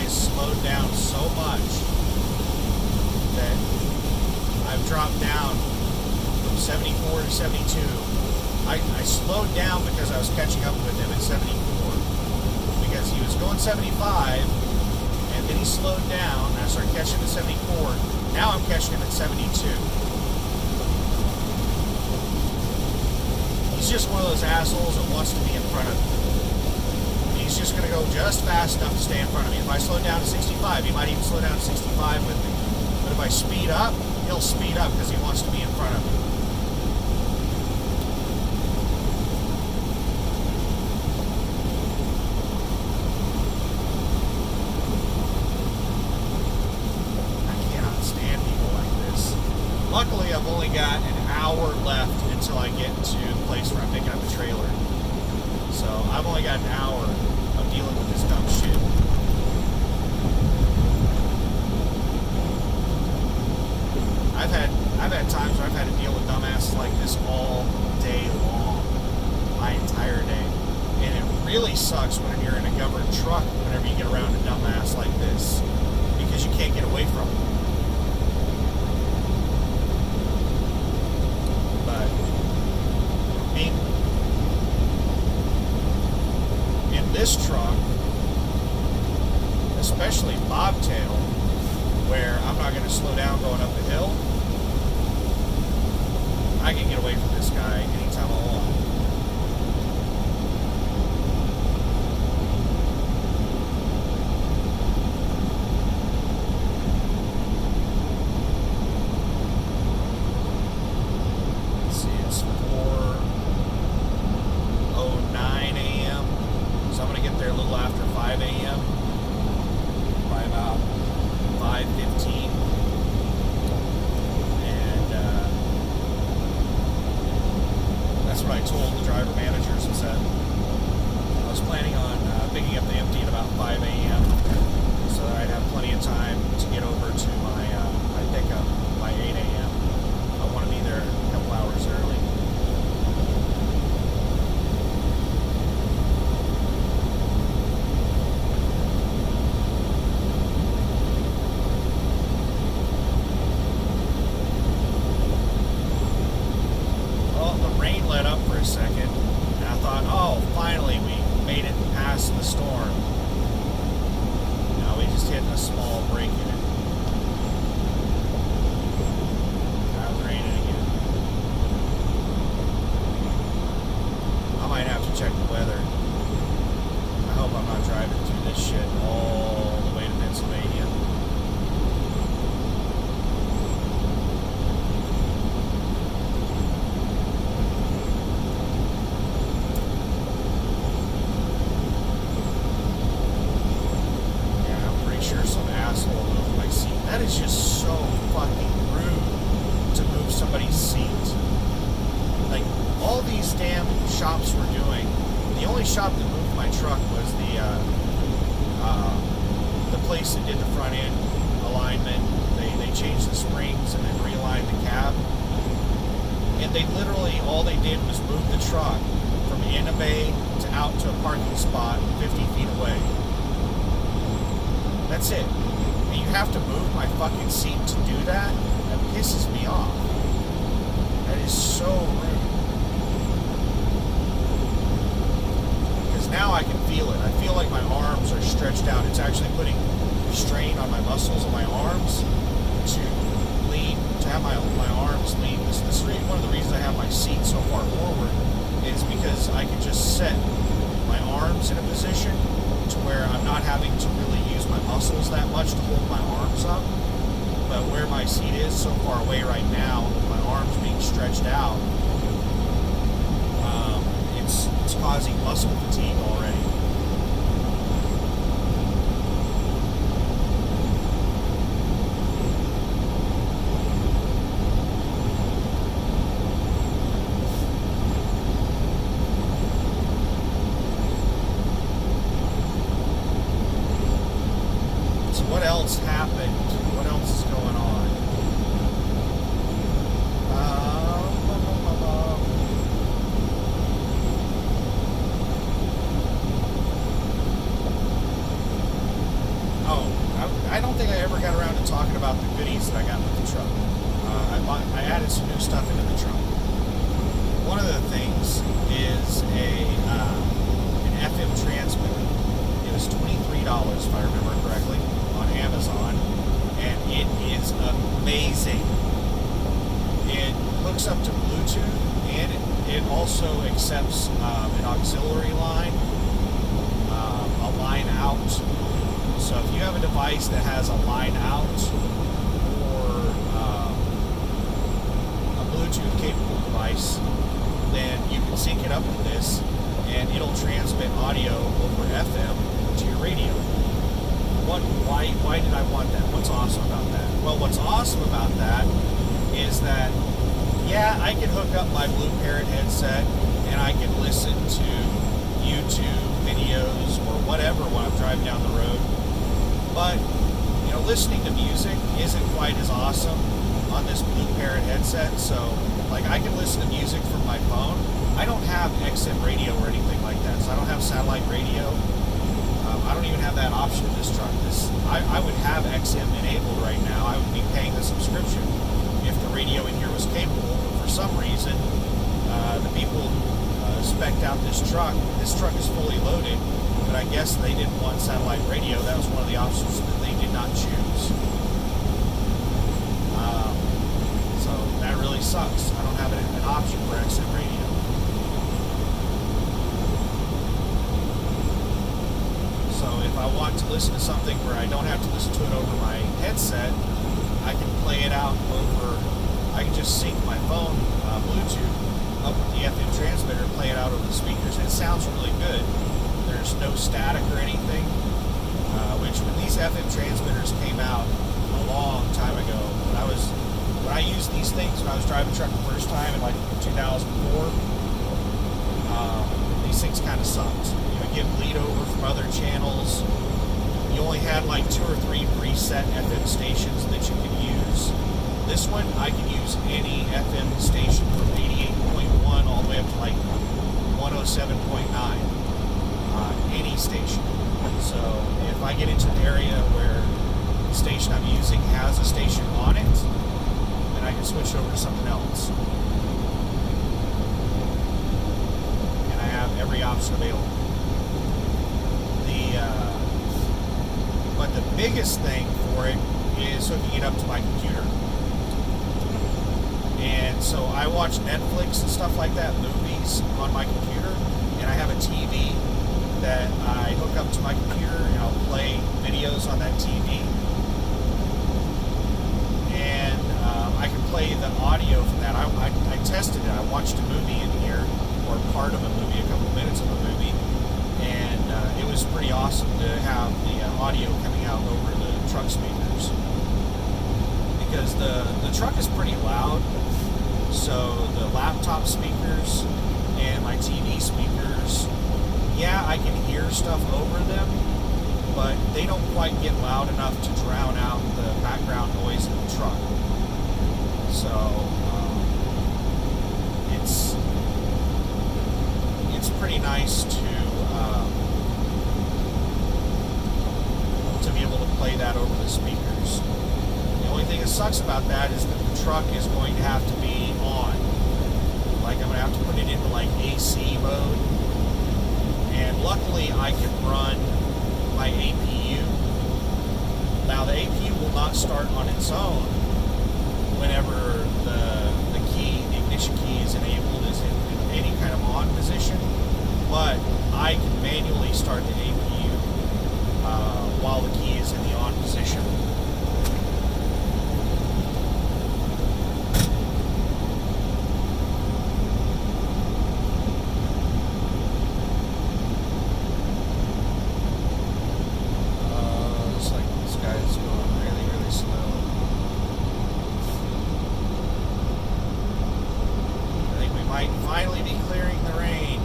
Slowed down so much that I've dropped down from 74 to 72. I slowed down because I was catching up with him at 74 because he was going 75 and then he slowed down and I started catching him at 74. Now I'm catching him at 72. He's just one of those assholes that wants to be in front of me. He's just going to go just fast enough to stay in front of me. If I slow down to 65, he might even slow down to 65 with me. But if I speed up, he'll speed up because he wants to be in front of me. I cannot stand people like this. Luckily, I've only got an hour left until I get to the place where I'm picking up a trailer. So I've only got an hour of dealing with this dumb shit. I've had times where I've had to deal with dumbasses like this all day long, my entire day. And it really sucks when you're in a governed truck whenever you get around a dumbass like this, because you can't get away from them. But in this truck, especially bobtail, where I'm not going to slow down going up the hill, I can get away from this guy anytime I want. Let's see, it's break in it. Now it's raining again. I might have to check the weather. I hope I'm not driving through this shit all the way to Pennsylvania. That is just so fucking rude to move somebody's seat. Like, all these damn shops were doing, the only shop that moved my truck was the place that did the front end alignment. They changed the springs and then realigned the cab. And they literally, all they did was move the truck from in a bay to out to a parking spot 50 feet away. That's it. You have to move my fucking seat to do that? That pisses me off. That is so rude. Because now I can feel it. I feel like my arms are stretched out. It's actually putting strain on my muscles of my arms to lean, to have my arms lean. This is one of the reasons I have my seat so far forward is because I can just set my arms in a position to where I'm not having to really use my muscles that much to hold my arms up. But where my seat is so far away right now, with my arms being stretched out, it's causing muscle fatigue already. What else happened? What else is going on? I don't think I ever got around to talking about the goodies that I got with the truck. I added some new stuff into the truck. One of the things is an FM transmitter. It was $23 if I remember correctly. Amazon, and it is amazing. It hooks up to Bluetooth, and it also accepts an auxiliary line, a line out. So if you have a device that has a line out or a Bluetooth capable device, then you can sync it up with this, and it'll transmit audio over FM to your radio. Why did I want that? What's awesome about that? Well, what's awesome about that is that, yeah, I can hook up my Blue Parrot headset and I can listen to YouTube videos or whatever when I'm driving down the road. But, you know, listening to music isn't quite as awesome on this Blue Parrot headset. So, like, I can listen to music from my phone. I don't have XM radio or anything like that. So I don't have satellite radio. I don't even have that option in this truck. I would have XM enabled right now. I would be paying the subscription if the radio in here was capable. But for some reason, the people who spec'd out this truck is fully loaded, but I guess they didn't want satellite radio. That was one of the options that they did not choose. So that really sucks. I don't have an option for XM radio. So if I want to listen to something where I don't have to listen to it over my headset, I can play it out over, I can just sync my phone Bluetooth up with the FM transmitter and play it out over the speakers. And it sounds really good. There's no static or anything, which when these FM transmitters came out a long time ago, when I used these things when I was driving the truck the first time in like 2004, these things kind of sucked. Get bleed over from other channels. You only had like 2 or 3 preset FM stations that you could use. This one, I can use any FM station from 88.1 all the way up to like 107.9. Any station. So if I get into an area where the station I'm using has a station on it, then I can switch over to something else. And I have every option available. But the biggest thing for it is hooking it up to my computer. And so I watch Netflix and stuff like that, movies on my computer, and I have a TV that I hook up to my computer, and I'll play videos on that TV. And I can play the audio from that. I tested it. I watched a movie in here, or part of a movie, a couple minutes of a movie, and it was pretty awesome to have the audio coming out over the truck speakers, because the truck is pretty loud. So the laptop speakers and my TV speakers, yeah, I can hear stuff over them, but they don't quite get loud enough to drown out the background noise in the truck. So it's pretty nice to be able to play that over the speakers. The only thing that sucks about that is that the truck is going to have to be on. Like, I'm going to have to put it into like AC mode. And luckily I can run my APU. Now the APU will not start on its own whenever the key, the ignition key is enabled, is in any kind of on position. But I can manually start the APU while the key is in the on position. Looks like this guy's going really, really slow. I think we might finally be clearing the rain.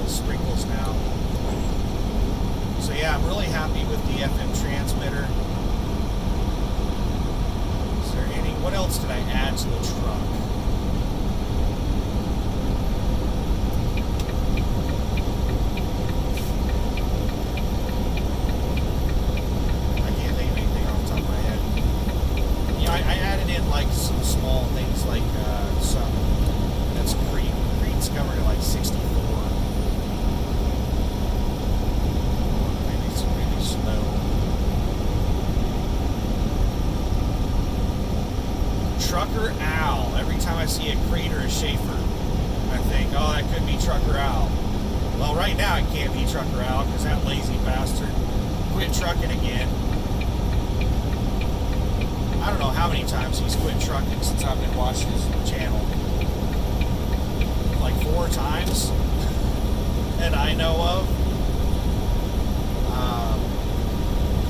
Sprinkles now. So yeah, I'm really happy with the FM transmitter. Is there any, what else did I add to the truck? I can't think of anything off the top of my head. You know, I added in like some small things like some, that's green scummer to like 64. Trucker Al. Every time I see a Creed or a Schaefer, I think, oh, that could be Trucker Al. Well, right now it can't be Trucker Al, because that lazy bastard quit trucking again. I don't know how many times he's quit trucking since I've been watching his channel. Like 4 times that I know of.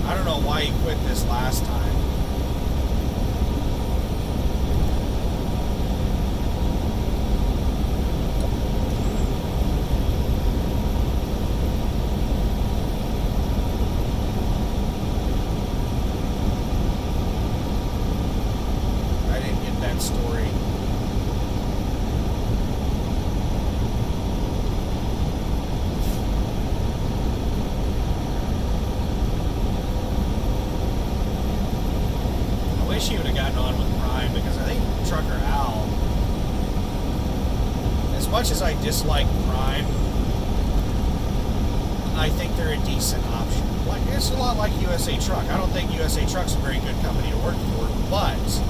I don't know why he quit this last time. Story. I wish he would have gotten on with Prime, because I think Trucker Al, as much as I dislike Prime, I think they're a decent option. Like, it's a lot like USA Truck. I don't think USA Truck's a very good company to work for, but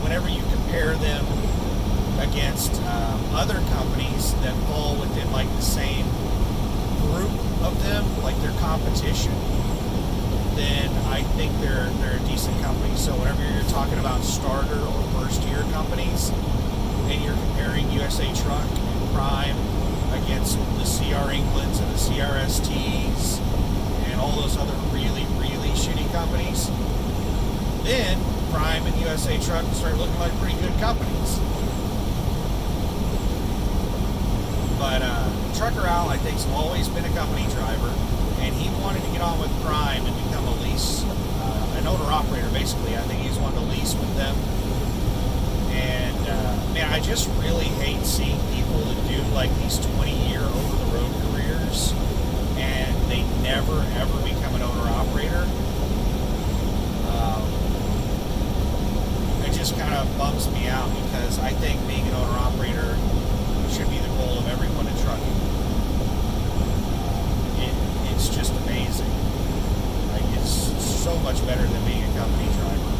whenever you compare them against other companies that fall within like the same group of them, like their competition, then I think they're a decent company. So whenever you're talking about starter or first year companies, and you're comparing USA Truck and Prime against the CR Englands and the CRSTs and all those other really, really shitty companies, then Prime and USA Truck start looking like pretty good companies. But Trucker Al, I think, has always been a company driver, and he wanted to get on with Prime and become a lease, an owner-operator, basically. I think he's wanted to lease with them. And, man, I just really hate seeing people that do, like, these 20-year over-the-road careers, and they never, ever become an owner-operator. because I think being an owner-operator should be the goal of everyone in trucking. It's just amazing. Like, it's so much better than being a company driver.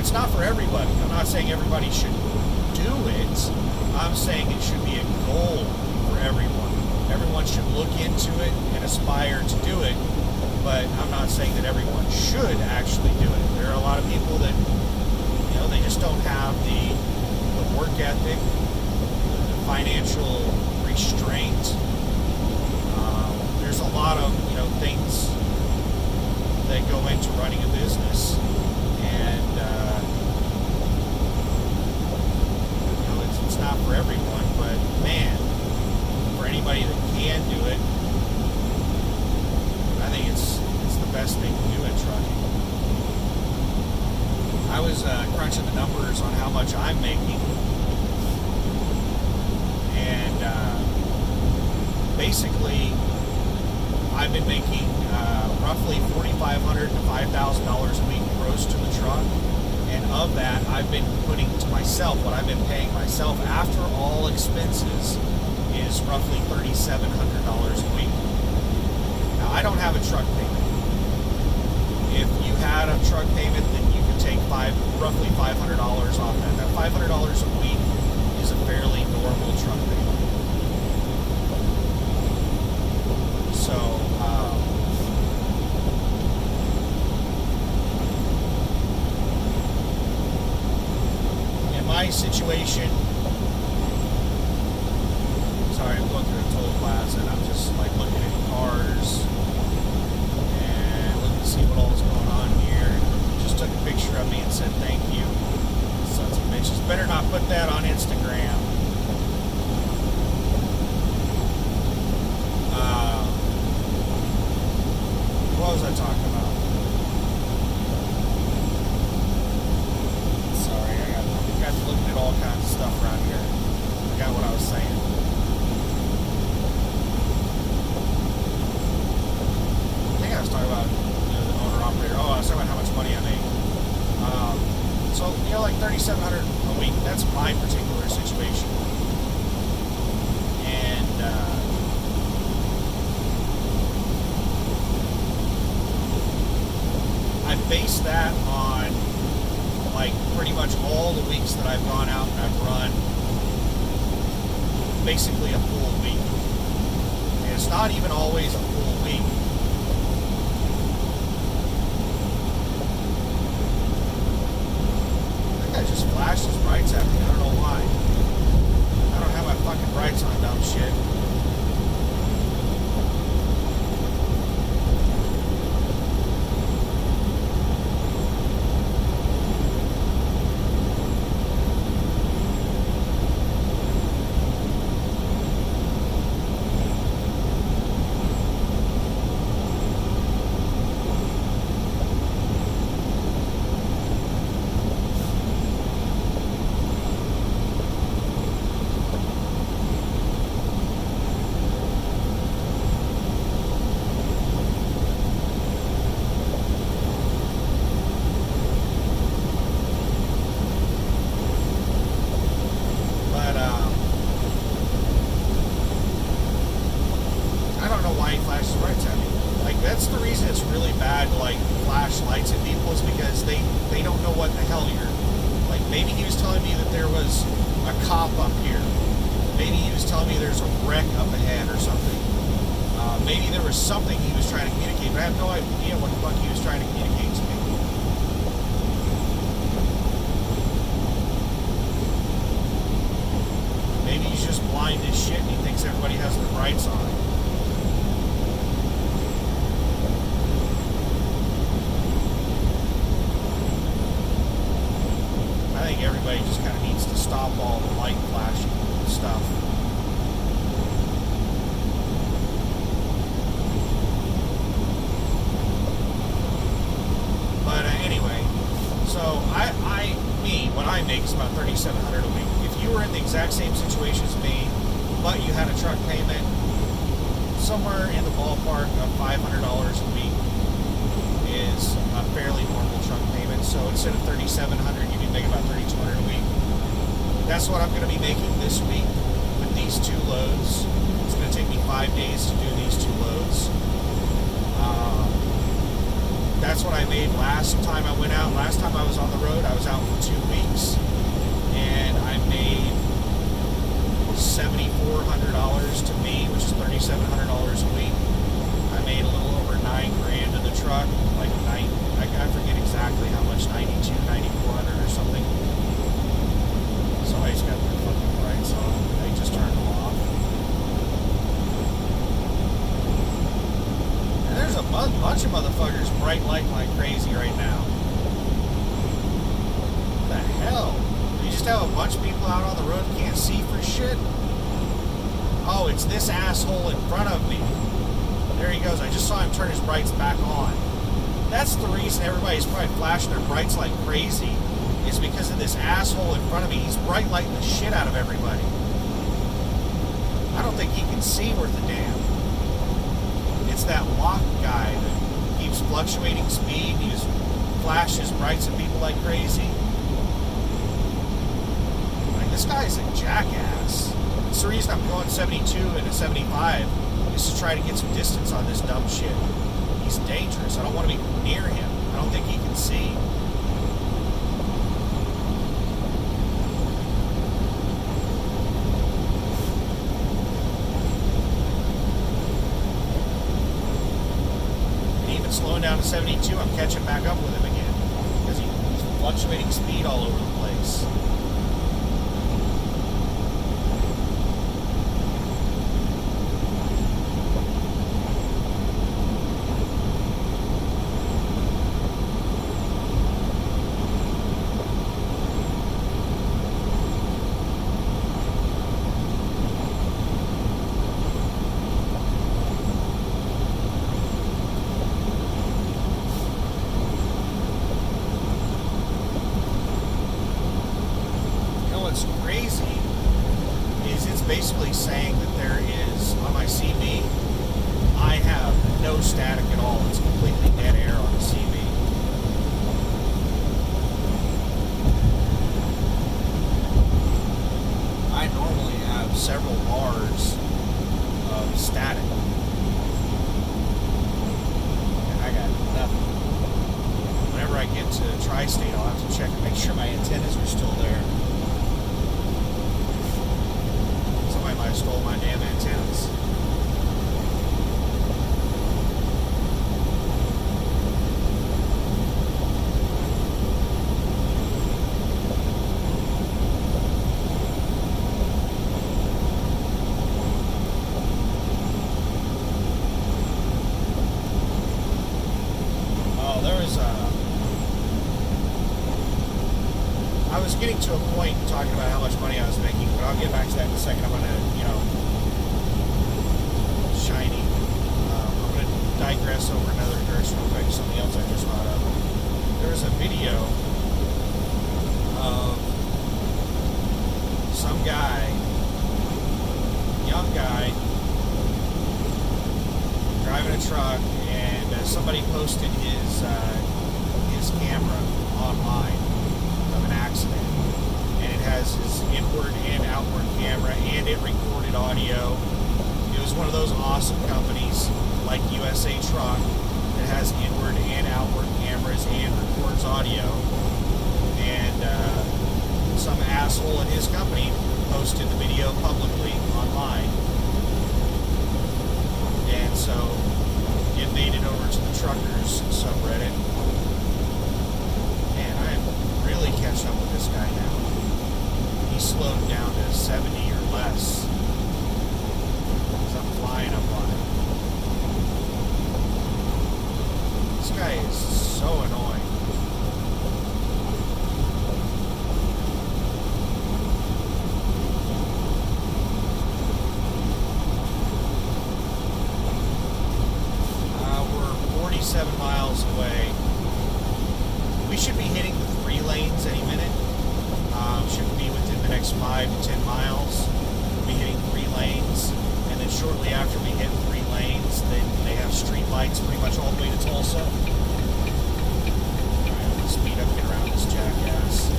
It's not for everybody. I'm not saying everybody should do it. I'm saying it should be a goal for everyone. Everyone should look into it and aspire to do it, but I'm not saying that everyone should actually do it. There are a lot of people that, they just don't have the work ethic, the financial restraint. There's a lot of, things that go into running a business, and it's not for everyone, but man, for anybody that can do it, I think it's the best thing to do in trucking. I was crunching the numbers on how much I'm making, and basically I've been making roughly $4,500 to $5,000 a week gross to the truck, and of that I've been putting to myself, what I've been paying myself after all expenses is roughly $3,700 a week. Now, I don't have a truck payment. If you had a truck payment, then you could take roughly $500 off that. That $500 a week is a fairly normal truck payment. So, in my situation, sorry, I'm going through a toll plaza and I'm just like looking at cars and looking to see what all's going on here. Just took a picture of me and said thank you. Sons of bitches. Better not put that on Instagram. What was I talking about? Sorry, I got looking at all kinds of stuff around here. I got what I was saying. I think I was talking about the owner-operator. Oh, I was talking about how much money I make. So, like $3,700 a week. That's my particular situation. And, I base that on like pretty much all the weeks that I've gone out and I've run basically a full week. And it's not even always a full week. That guy just flashed his brights at me. I don't know why. I don't have my fucking brights on, dumb shit. That's the reason it's really bad to like flash lights at people, is because they don't know what the hell you're like. Maybe he was telling me that there was a cop up here. Maybe he was telling me there's a wreck up ahead or something. Maybe there was something he was trying to communicate, but I have no idea what the fuck he was trying to communicate to me. Maybe he's just blind as shit and he thinks everybody has their brights on. I think everybody just kind of needs to stop all the light flashing stuff. But anyway, so what I make is about $3,700 a week. If you were in the exact same situation as me, but you had a truck payment, somewhere in the ballpark of $500 a week is a fairly normal truck payment. So instead of $3,700, you'd be make about $3,200 a week. That's what I'm going to be making this week with these 2 loads. It's going to take me 5 days to do these 2 loads. That's what I made last time I went out. Last time I was on the road, I was out for 2 weeks, and I made $7,400 to me, which is $3,700 a week. I made a little over $9,000 in the truck, like I forget exactly how much, 92, 9,400 or something. Somebody's got their fucking lights on. They just turned them off. And there's a bunch of motherfuckers bright lighting like crazy right now. What the hell? You just have a bunch of people out on the road who can't see for shit? Oh, it's this asshole in front of me. There he goes. I just saw him turn his brights back on. That's the reason everybody's probably flashing their brights like crazy, is because of this asshole in front of me. He's bright lighting the shit out of everybody. I don't think he can see worth a damn. It's that lock guy that keeps fluctuating speed. He just flashes brights at people like crazy. Like, this guy's a jackass. It's the reason I'm going 72 and a 75, is to try to get some distance on this dumb shit. He's dangerous. I don't want to be near him. I don't think he can see. And even slowing down to 72, I'm catching back up with him again, because he's fluctuating speed all over the place. What's crazy is it's basically saying that there is, on my CB, I have no static at all. It's completely dead air on the CB. I normally have several bars of static, and I got nothing. Whenever I get to Tri-State, I'll have to check and make sure my antennas are still there. I stole my damn antennas. Oh, there was I was getting to a point talking about how much money I was making, but I'll get back to that in a second. I'm going to, shiny. I'm going to digress over another direction real quick, something else I just thought of. There was a video of some guy, young guy, driving a truck, and somebody posted his camera online of an accident, and it has his inward and outward camera, and it recorded audio. It was one of those awesome companies like USA Truck that has inward and outward cameras and records audio, and some asshole in his company posted the video publicly online, and so it made it over to the truckers subreddit. Really catch up with this guy now. He slowed down to 70 or less, because I'm flying up on him. This guy is so annoying. We're 47 miles away. We should be hitting the 3 lanes any minute. Should be within the next 5 to 10 miles. We'll be hitting 3 lanes, and then shortly after we hit 3 lanes, they have street lights pretty much all the way to Tulsa. Alright, I'm gonna speed up and get around this jackass.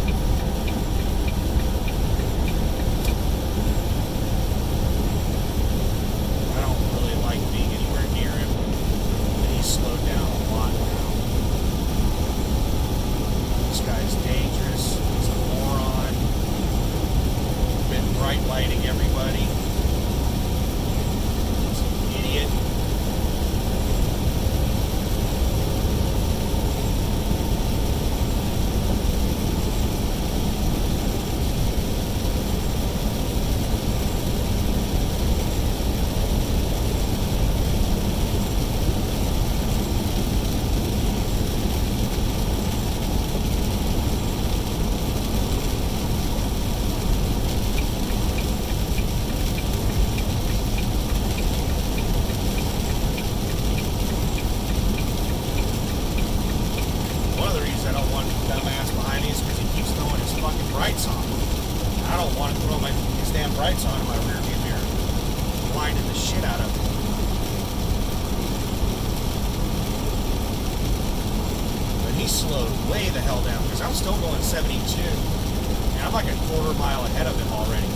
he slowed way the hell down because I'm still going 72, and I'm like a quarter mile ahead of him already.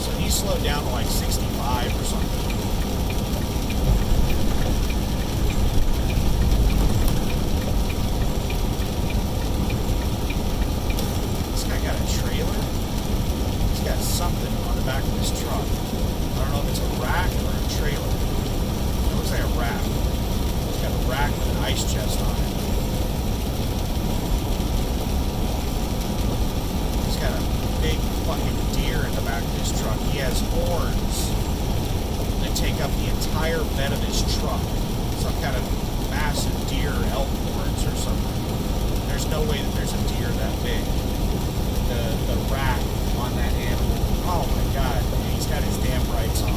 So he slowed down to like 65 or something. This guy got a trailer. He's got something on the back of his truck. I don't know if it's a rack or a trailer. It looks like a rack. He's got a rack with an ice chest on it. He's got a big fucking deer in the back of his truck. He has horns that take up the entire bed of his truck. Some kind of massive deer elk horns or something. There's no way that there's a deer that big. The rack on that animal. Oh my god. And he's got his damn brights on.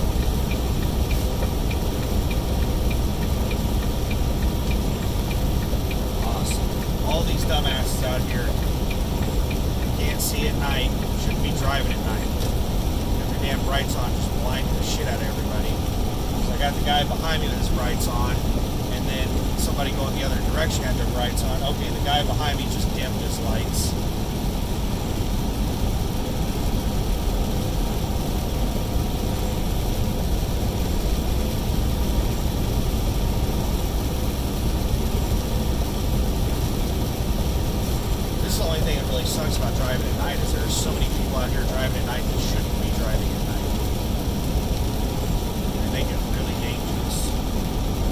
Awesome. All these dumbasses out here can't see at night. Shouldn't be driving at night. Got their damn brights on, just blinding the shit out of everybody. So I got the guy behind me with his brights on, and then somebody going the other direction had their brights on. Okay, the guy behind me just dimmed his lights. Sucks about driving at night is there's so many people out here driving at night that shouldn't be driving at night. They make it really dangerous.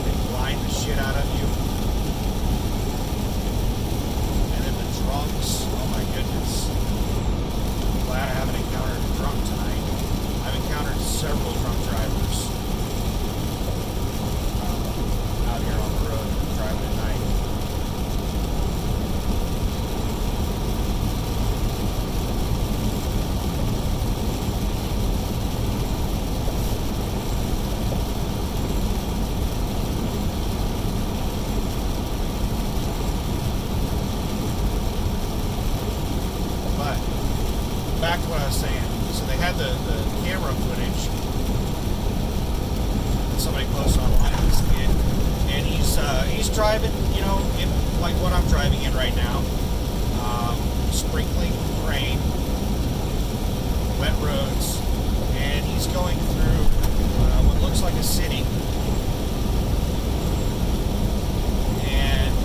They blind the shit out of you. And then the drunks, oh my goodness. I'm glad I haven't encountered a drunk tonight. I've encountered several drunk drivers out here on the road driving at night. Back to what I was saying. So they had the camera footage that somebody posted online of this kid, and he's driving, you know, in like what I'm driving in right now, sprinkling rain, wet roads, and he's going through what looks like a city, and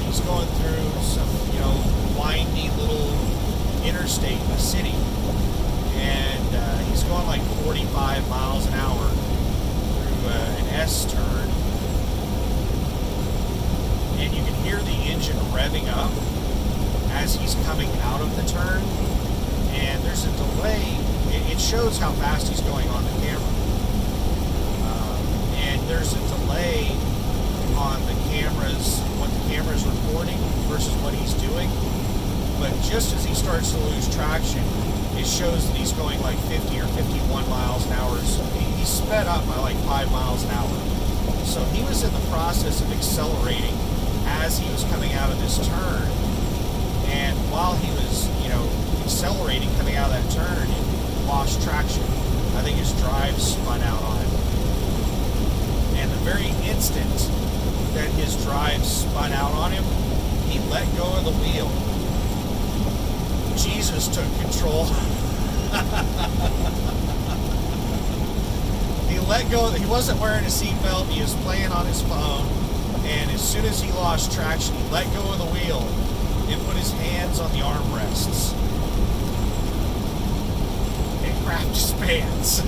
he's going through some, you know, windy little interstate in the city, and he's going like 45 miles an hour through an S turn, and you can hear the engine revving up as he's coming out of the turn, and there's a delay. It shows how fast he's going on the camera, and there's a delay on the cameras, what the camera's recording versus what he's doing. But just as he starts to lose traction, it shows that he's going like 50 or 51 miles an hour. So he's sped up by like 5 miles an hour. So he was in the process of accelerating as he was coming out of this turn. And while he was, you know, accelerating coming out of that turn, he lost traction. I think his drive spun out on him. And the very instant that his drive spun out on him, he let go of the wheel. Jesus took control. He let go. He wasn't wearing a seatbelt. He was playing on his phone. And as soon as he lost traction, he let go of the wheel and put his hands on the armrests and grabbed his pants.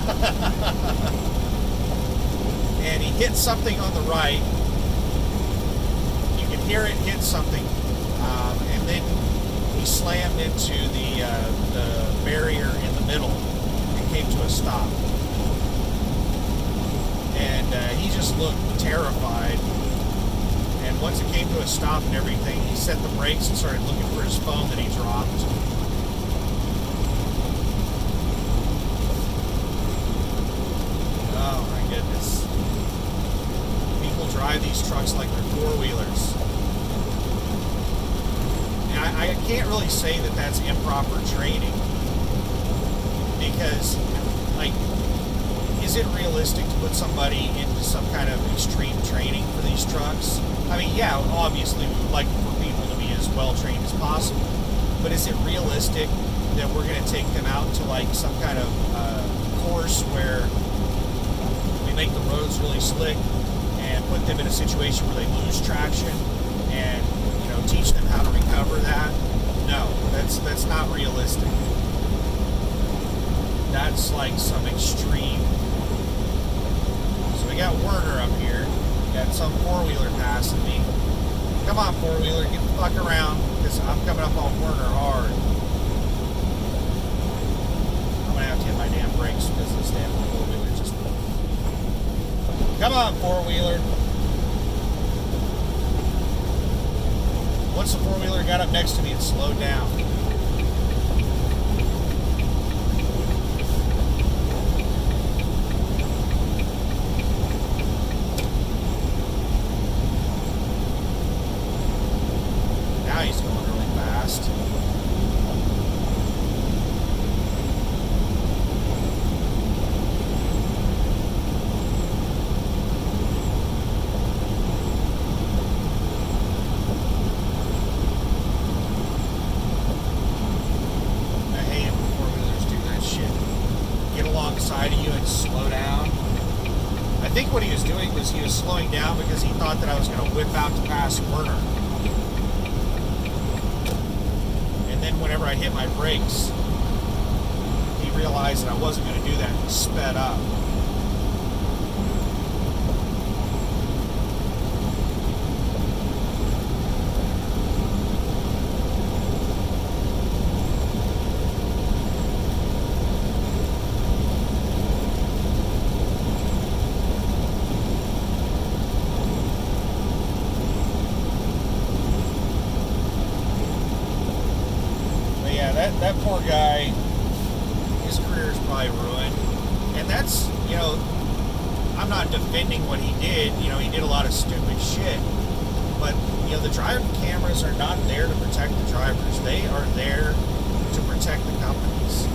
And he hit something on the right. You can hear it hit something. And then he slammed into the barrier in the middle and came to a stop. And he just looked terrified. And once it came to a stop and everything, he set the brakes and started looking for his phone that he dropped. Oh my goodness. People drive these trucks like they're four-wheelers. And I can't really say that that's improper training, because, like, is it realistic to put somebody into some kind of extreme training for these trucks? I mean, yeah, obviously we would like for people to be as well trained as possible, but is it realistic that we're going to take them out to like some kind of course where we make the roads really slick and put them in a situation where they lose traction and, you know, teach them how to recover that? No, that's not realistic. That's like some extreme. So we got Werner up here. Got some four-wheeler passing me. Come on, four-wheeler, get the fuck around, because I'm coming up on Werner hard. I'm gonna have to hit my damn brakes because this damn four-wheeler just... Come on, four-wheeler. Once the four-wheeler got up next to me, it slowed down. Now he's going really fast. Alongside of you and slow down. I think what he was doing was he was slowing down because he thought that I was going to whip out to pass Werner. And then whenever I hit my brakes, he realized that I wasn't going to do that and he sped up. That poor guy, his career is probably ruined. And that's, you know, I'm not defending what he did. You know, he did a lot of stupid shit. But, you know, the driver cameras are not there to protect the drivers. They are there to protect the companies.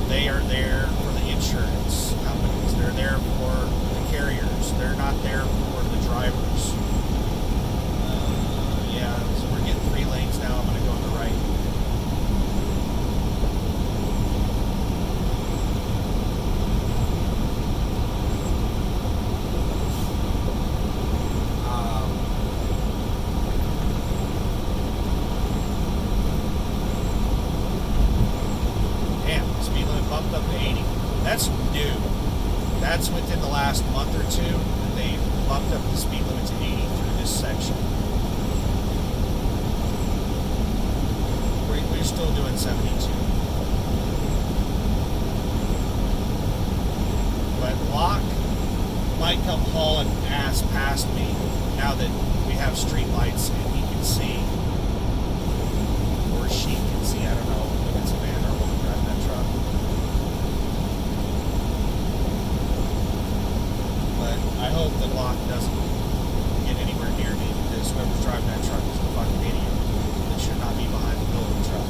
They are there for the insurance companies. They're there for the carriers. They're not there for the drivers. Yeah, so we're getting 3 lanes now. I'm going to go on the right. Bumped up to 80. That's new. That's within the last month or two that they bumped up the speed limit to 80 through this section. We're still doing 72. But Locke might come hauling ass past me now that we have street lights and he can see. Or she can see, I don't know if it's a man or a woman driving that truck. I hope that Locke doesn't get anywhere near me because whoever's driving that truck is a fucking idiot that should not be behind the wheel of the truck.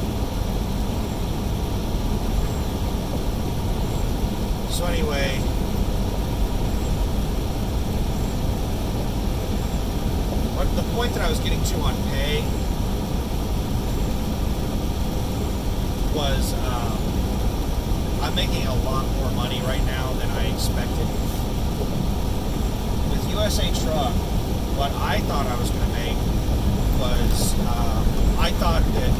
So anyway, the point that I was getting to on pay was I'm making a lot more money right now than I expected. USA Truck, what I thought I was going to make was, I thought that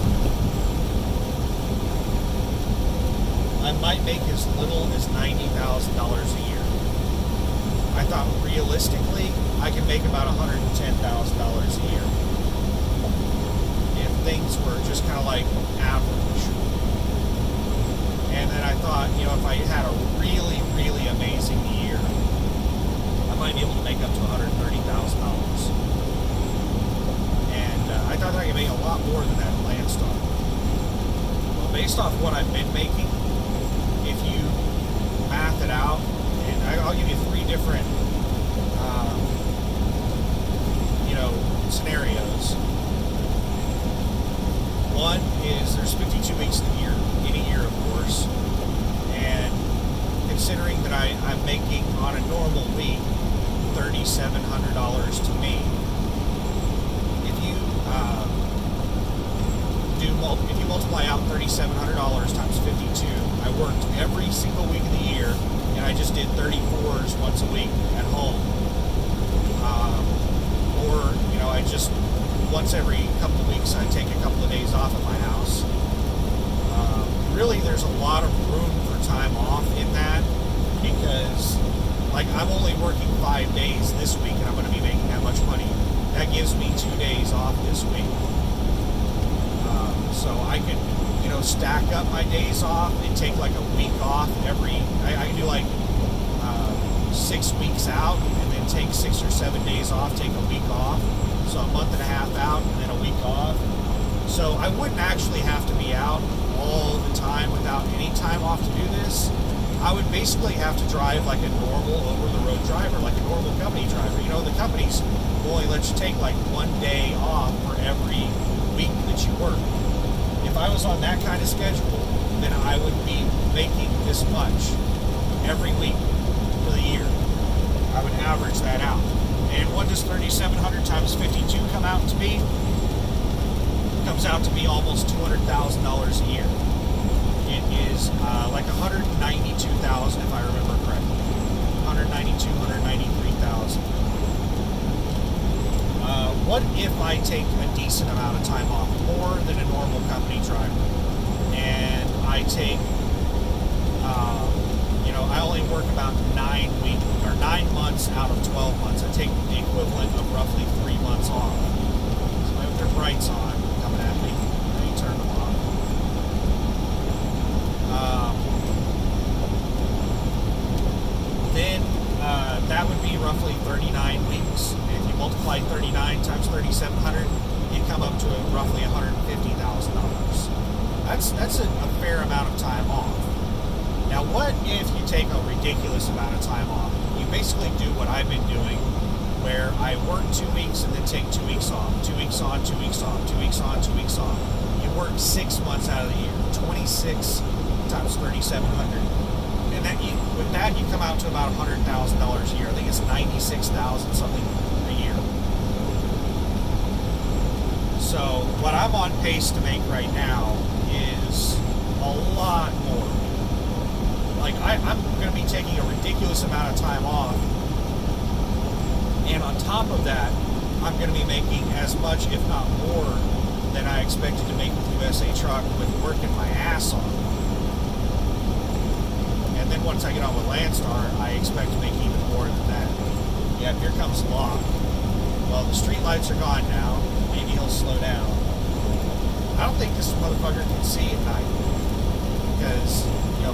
I might make as little as $90,000 a year. I thought realistically I could make about $110,000 a year if things were just kind of like average. And then I thought, you know, if I had a really, really amazing year, I might be able to make up to $130,000. And I thought I could make a lot more than that in Landstar. Well, based off what I've been making, if you math it out, and I'll give you 3 different, you know, scenarios. One is there's 52 weeks in a year, of course, and considering that I'm making on a normal week $3,700 to me, did 34s once a week at home. Or, I just, once every couple of weeks, I take a couple of days off at my house. Really, there's a lot of room for time off in that because, like, I'm only working 5 days this week and I'm going to be making that much money. That gives me 2 days off this week. So I could, stack up my days off and take like a week off I can do like 6 weeks out and then take 6 or 7 days off, take a week off. So a month and a half out and then a week off. So I wouldn't actually have to be out all the time without any time off to do this. I would basically have to drive like a normal over-the-road driver, like a normal company driver. The companies will only let you take like 1 day off for every week that you work. If I was on that kind of schedule, then I would be making this much every week for the year. I would average that out. And what does 3,700 times 52 come out to be? It comes out to be almost $200,000 a year. It is like 192,000 if I remember correctly. 192, 193,000. What if I take a decent amount of time off, more than a normal company driver, and I take, I only work about 9 months out of 12 months. I take the equivalent of roughly 3 months off. So I have their brights on coming at me. Let me turn them on. Then that would be roughly 39 weeks. And if you multiply 39 times 3,700, you come up to roughly $150,000. That's a fair amount of time off. Now, what if you take a ridiculous amount of time off? You basically do what I've been doing, where I work 2 weeks and then take 2 weeks off, 2 weeks on, 2 weeks off, 2 weeks on, 2 weeks off. You work 6 months out of the year, 26 times 3,700. And with that, you come out to about $100,000 a year. I think it's $96,000 something a year. So what I'm on pace to make right now is a lot more. Like, I'm going to be taking a ridiculous amount of time off. And on top of that, I'm going to be making as much, if not more, than I expected to make with USA Truck with working my ass off. And then once I get on with Landstar, I expect to make even more than that. Yeah, here comes Locke. Well, the street lights are gone now. Maybe he'll slow down. I don't think this motherfucker can see at night. Because,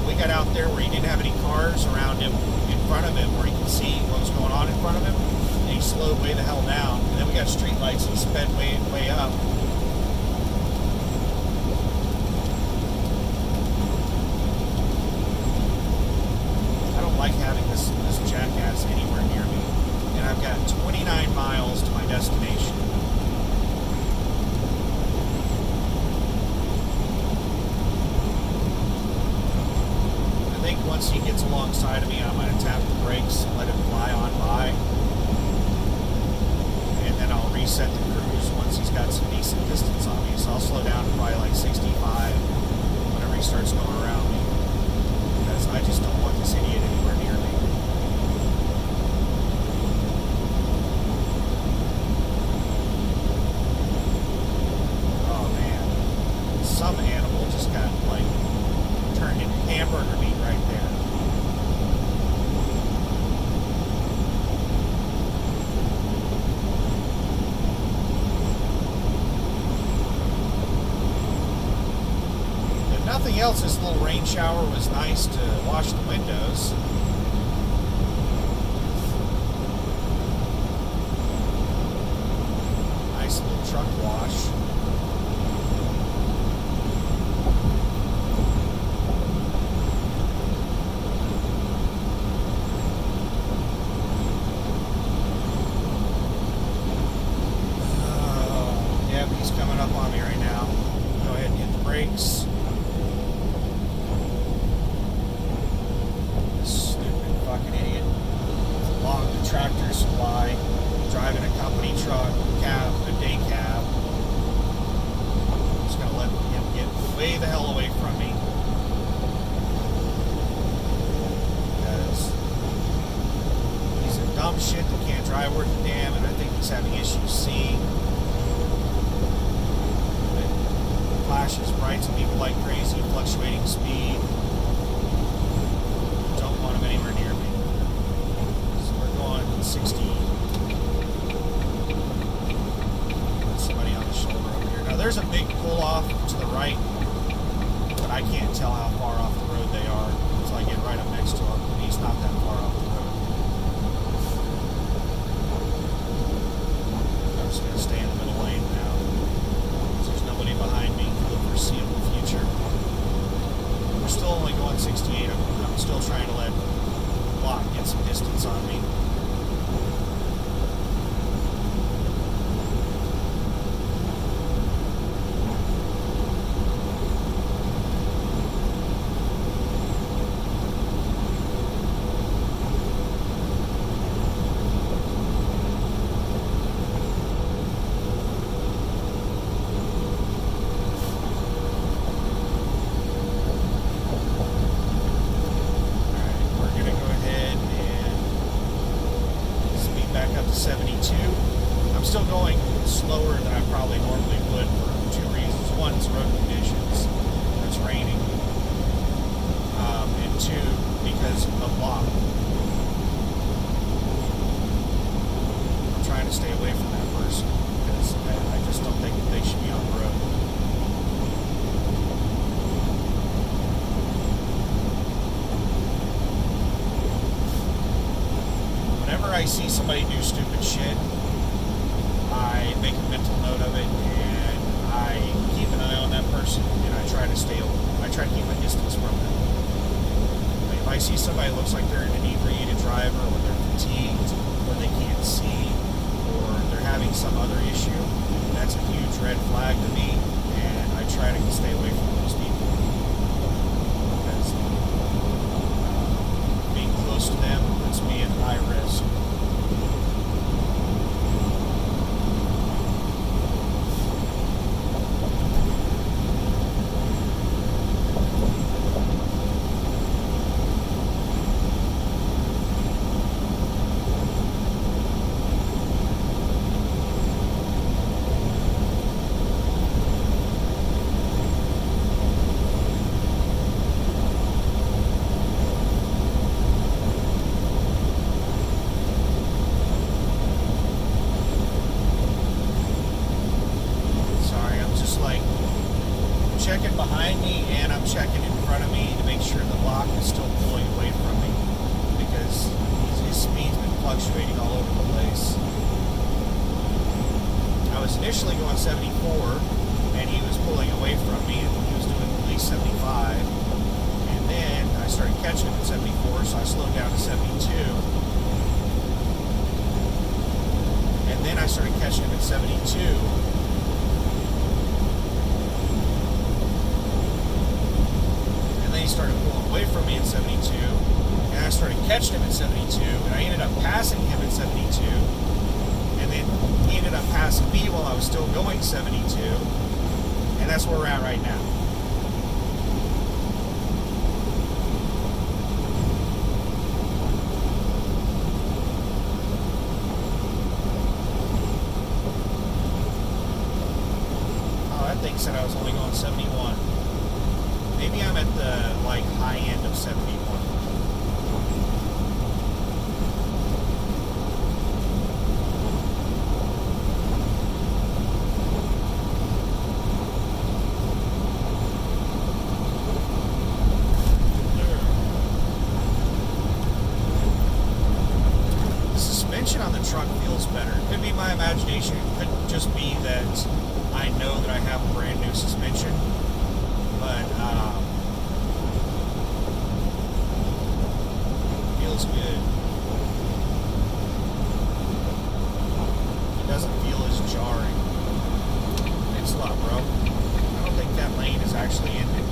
we got out there where he didn't have any cars around him, in front of him, where he could see what was going on in front of him. And he slowed way the hell down. And then we got street lights and sped way up. Like having this jackass anywhere near me. And I've got 29 miles to my destination. I think once he gets alongside of me, I'm going to tap the brakes and let him fly on by. And then I'll reset the cruise once he's got some decent distance on me. So I'll slow down to probably like 65 whenever he starts going around me. Because I just don't want this idiot anywhere near me. Oh man. Some animal just got like turned into hamburger meat right there. Nothing else, this little rain shower was nice to wash the windows. Nice little truck wash. Yeah, but he's coming up on me right now. Go ahead and hit the brakes. Fucking idiot. Along the Tractor Supply, driving a company truck, cab, a day cab. Just gonna let him get way the hell away from me. Because toward the dam, and I think he's having issues seeing. It flashes brights at people like crazy, fluctuating speed. Don't want him anywhere near me. So we're going 60. There's somebody on the shoulder over here. Now there's a big pull off to the right, but I can't tell how far off the road they are until I get right up next to him. And he's not that far off the road. I'm just going to stay in the middle lane now. There's nobody behind me for the foreseeable future. We're still only going 68. I'm still trying to let Block get some distance on me. I'm still going slower than I probably normally would for two reasons. One, it's road conditions. It's raining. And two, because of Block. I'm trying to stay away from that person because I just don't think that they should be on the road. Whenever I see somebody do stupid shit, I make a mental note of it, and I keep an eye on that person, and I try to keep my distance from them. If I see somebody that looks like they're an inebriated driver, or they're fatigued, or they can't see, or they're having some other issue, that's a huge red flag to me, and I try to stay away from those people. Because being close to them puts me at high risk. Checking behind me and I'm checking in front of me to make sure the Block is still pulling away from me, because his speed's been fluctuating all over the place. I was initially going 74 and he was pulling away from me, and he was doing at least 75, and then I started catching him at 74, so I slowed down to 72, and then I started catching him at 72. He started pulling away from me at 72, and I started catching him at 72, and I ended up passing him at 72, and then he ended up passing me while I was still going 72, and that's where we're at right now. Oh, that thing said I was only going 71. Maybe I'm at the high end of 71. The suspension on the truck feels better. It could be my imagination. It could just be that I know that I have a brand new suspension. But feels good. It doesn't feel as jarring. It's slow, bro. I don't think that lane is actually ended.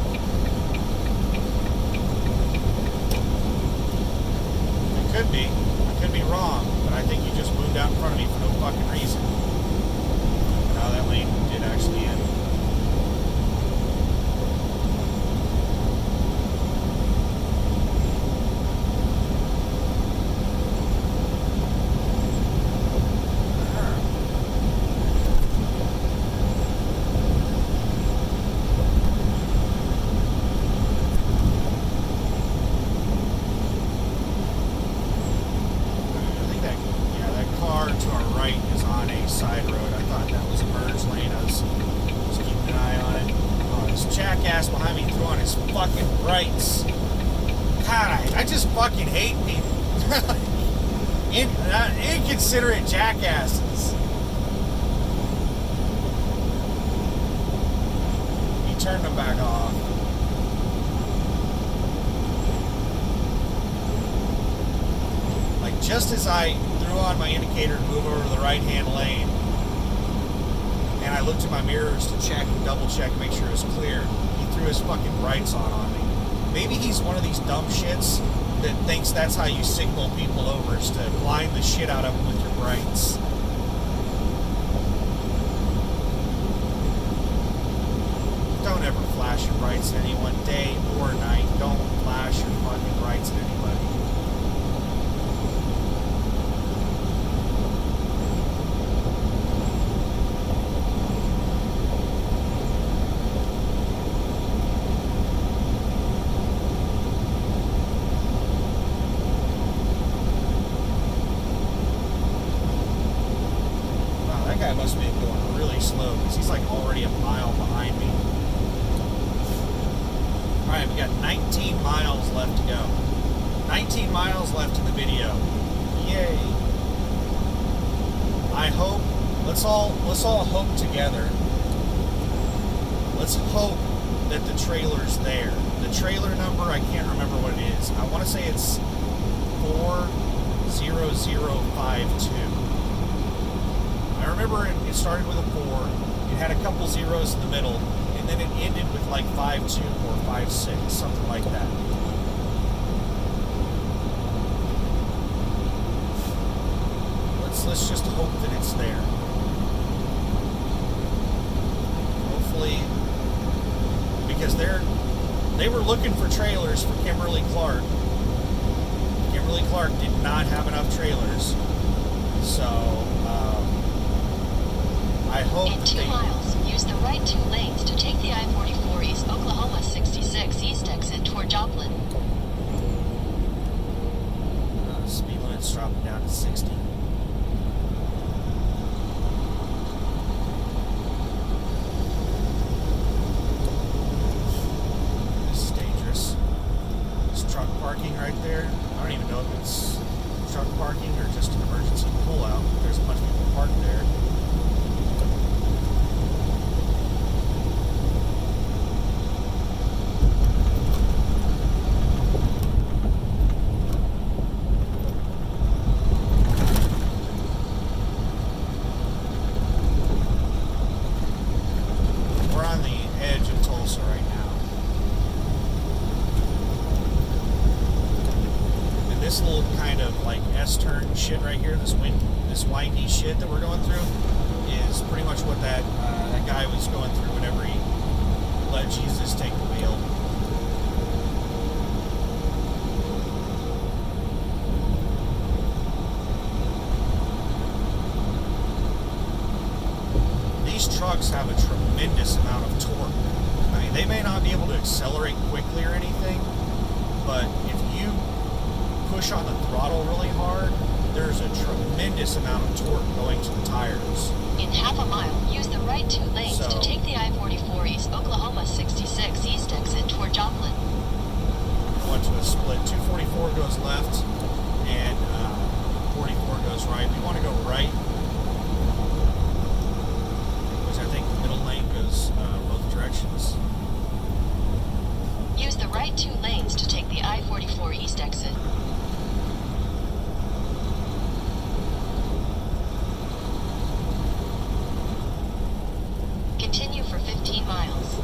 It could be. I could be wrong, but I think you just moved out in front of me for no fucking reason. No, that lane did actually end. right is on a side road. I thought that was a merge lane. I was keeping an eye on it. Oh, this jackass behind me threw on his fucking brights. God, I just fucking hate people. Inconsiderate jackasses. He turned them back off. Like, just as I threw on my indicator to move over to the right-hand lane, and I looked at my mirrors to check and double check, make sure it was clear, he threw his fucking brights on me. Maybe he's one of these dumb shits that thinks that's how you signal people over, is to blind the shit out of them with your brights. Don't ever flash your brights at anyone, day or night. Don't flash your fucking brights at anybody. Guy must be going really slow because he's like already a mile behind me. Alright, we got 19 miles left to go. 19 miles left in the video. Yay. I hope, let's all hope together. Let's hope that the trailer's there. The trailer number, I can't remember what it is. I want to say it's 40052. I remember it started with a 4, it had a couple zeros in the middle, and then it ended with like 52 or 56, something like that. Let's just hope that it's there. Hopefully, because they were looking for trailers for Kimberly Clark. Kimberly Clark did not have enough trailers, so I hope in 2 miles, use the right 2 lanes to take the I-44 East Oklahoma 66 East exit toward Joplin. Speed limit's dropping down to 60. This is dangerous. This truck parking right there. I don't even know if it's truck parking or just an emergency pullout. There's a bunch of people parked there. We're on the edge of Tulsa right now. And this little kind of like S-turn shit right here, this windy shit that we're going through, is pretty much what that guy was going through whenever he let Jesus take the wheel. These trucks have a tremendous amount of torque. I mean, they may not be able to accelerate quickly or anything, but if you push on the throttle really hard, there's a tremendous amount of torque going to the tires. In half a mile, use the right 2 lanes to take the I-44 East Oklahoma 66 East exit toward Joplin. I went to a split. 244 goes left, and 44 goes right. We want to go right, because I think the middle lane goes both directions. Use the right 2 lanes to take the I-44 East exit. Continue for 15 miles.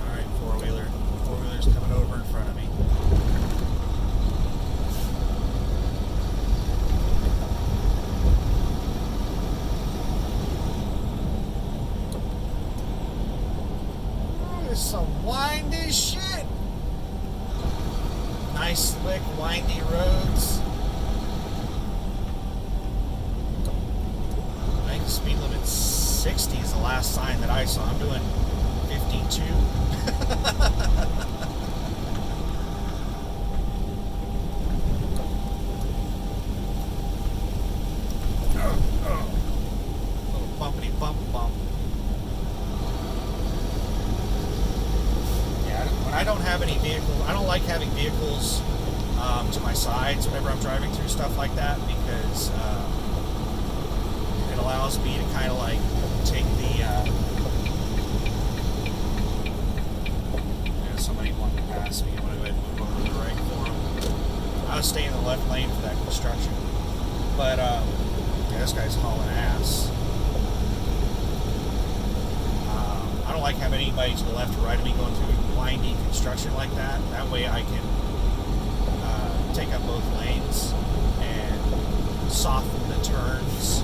Alright, four-wheeler. Four-wheeler's coming over in front of me. Oh, there's some windy shit. Nice, slick, windy roads. I think the speed limit's 60 is the last sign that I saw. I'm doing 50 52. Little bumpity bump. Yeah, when I don't have any vehicles, I don't like having vehicles to my sides whenever I'm driving through stuff like that, because it allows me to kind of like take the somebody wanted to pass me. I'm going to go ahead and move over to the right for him. I was staying in the left lane for that construction, but yeah, this guy's hauling ass. I don't like having anybody to the left or right of me going through windy construction like that. That way I can take up both lanes and soften the turns,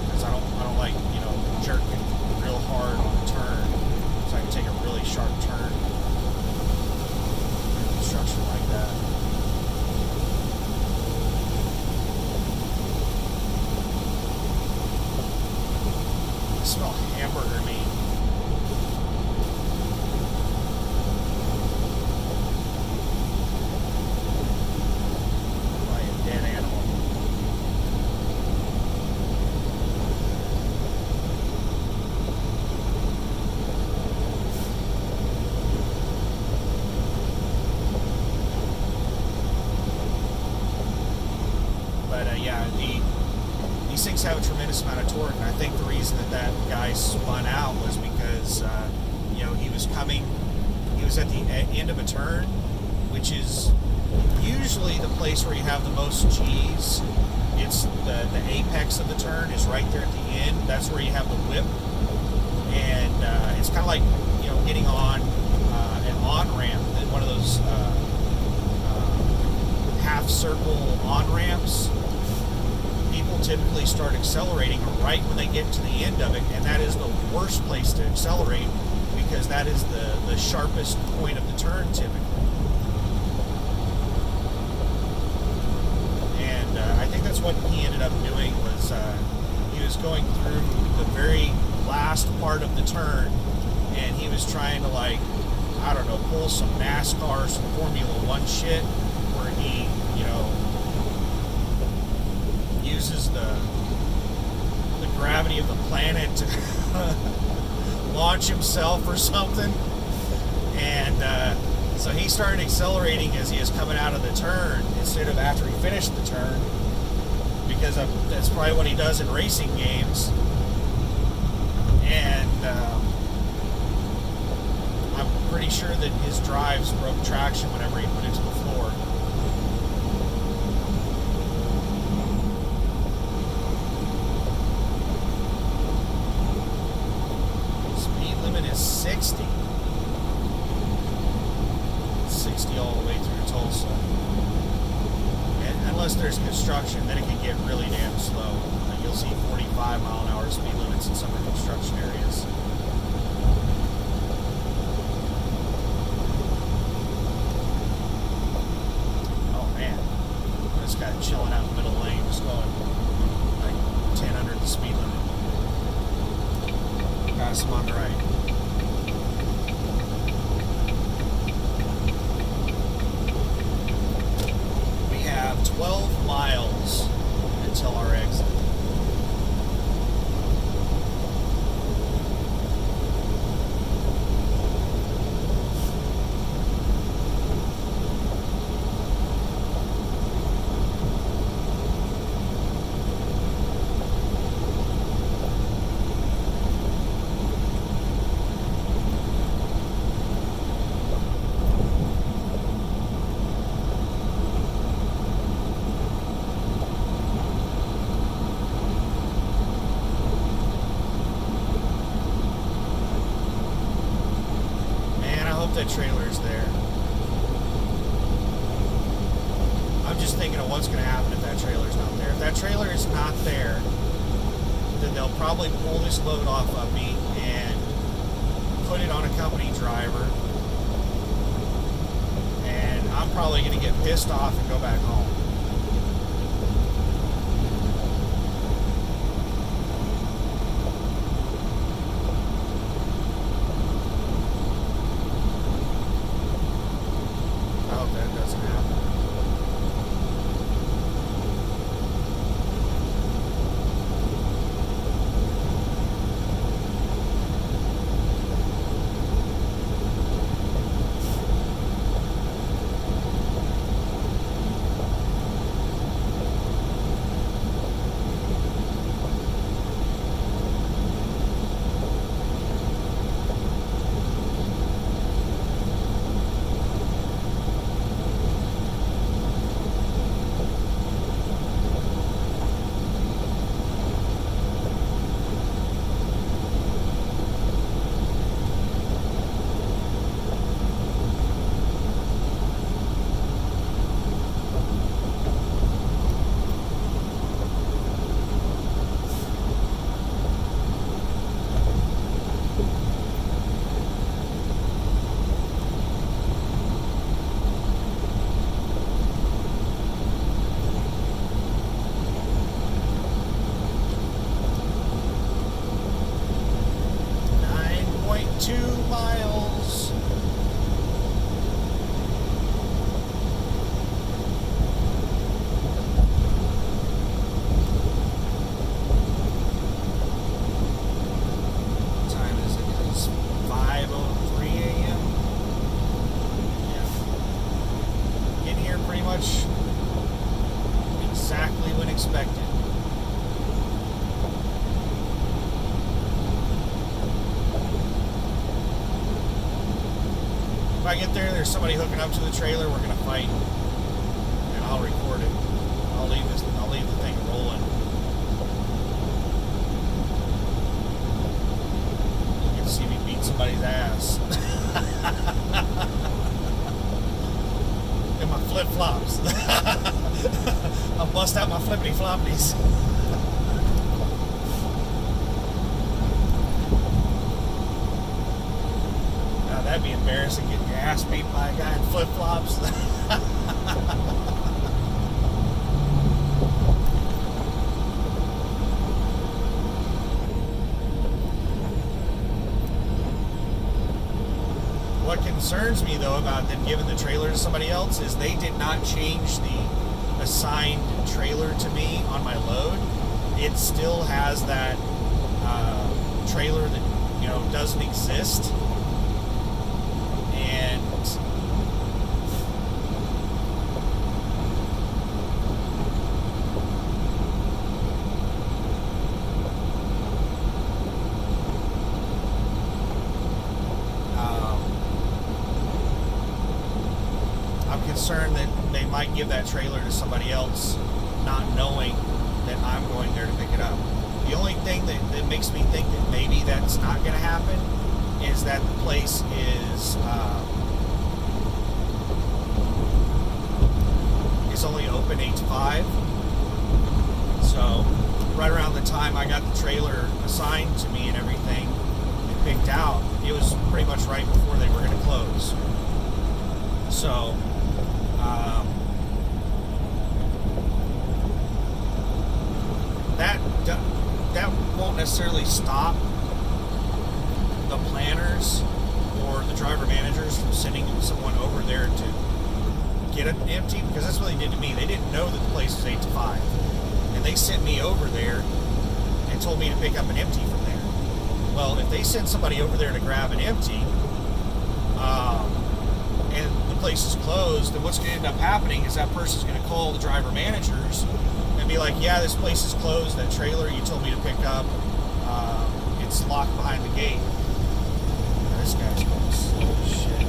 because I don't like, jerking real hard on a turn, so I can take a really sharp turn in construction like that. I smell hamburger meat. These things have a tremendous amount of torque, and I think the reason that guy spun out was because, he was at the end of a turn, which is usually the place where you have the most G's. It's the apex of the turn is right there at the end. That's where you have the whip, and it's kind of like, getting on an on-ramp, one of those half-circle on-ramps. People typically start accelerating right when they get to the end of it, and that is the worst place to accelerate, because that is the sharpest point of the turn typically. And I think that's what he ended up doing, was he was going through the very last part of the turn, and he was trying to, pull some NASCAR, some Formula One shit, where he, uses the gravity of the planet to launch himself or something, and so he started accelerating as he was coming out of the turn instead of after he finished the turn, because that's probably what he does in racing games. And I'm pretty sure that his drives broke traction whenever he put it to the floor. Is 60 all the way through Tulsa, and unless there's construction, then it can get really damn slow. You'll see 45-mile-an-hour speed limits in some of the construction areas. Oh man, this guy chilling out in the middle lane, just going like 10 under the speed limit. Got some on the right. We have 12 miles until our exit. That trailer's there. I'm just thinking of what's going to happen if that trailer's not there. If that trailer is not there, then they'll probably pull this load off of me and put it on a company driver, and I'm probably going to get pissed off and go back home. I get there, there's somebody hooking up to the trailer. We're gonna fight, and I'll record it. I'll leave the thing rolling. You can see me beat somebody's ass. In my flip flops. I'll bust out my flippity floppies. Now that'd be embarrassing, getting your ass beat by a guy in flip flops. What concerns me though about them giving the trailer to somebody else is they did not change the assigned trailer to me on my load. It still has that trailer that doesn't exist, and I'm concerned that they might give that trailer to somebody else, not knowing that I'm going there to pick it up. The only thing that makes me think that maybe that's not going to happen is that the place is only open 8 to 5. So right around the time I got the trailer assigned to me and everything and picked out, it was pretty much right before they were going to close. So that won't necessarily stop the planners or the driver managers from sending someone over there to get it empty, because that's what they did to me. They didn't know that the place was 8 to 5, and they sent me over there and told me to pick up an empty from there. Well, if they send somebody over there to grab an empty, and the place is closed, then what's going to end up happening is that person's going to call the driver managers and be like, yeah, this place is closed, that trailer you told me to pick up, it's locked behind the gate. Now, this guy's going slow as shit.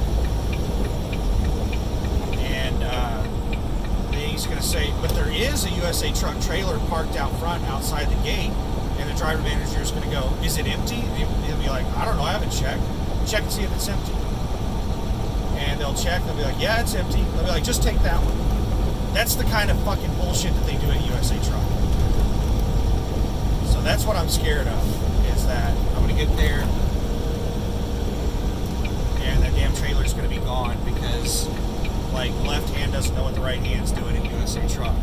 And then he's going to say, but there is a USA Truck trailer parked out front outside the gate, and the driver manager is going to go, is it empty? And he'll be like, I don't know, I haven't checked. Check and see if it's empty. And they'll check, they'll be like, yeah, it's empty. They'll be like, just take that one. That's the kind of fucking bullshit that they do at USA Truck. So that's what I'm scared of, is that I'm going to get there and that damn trailer's going to be gone because, like, the left hand doesn't know what the right hand's doing in USA Truck.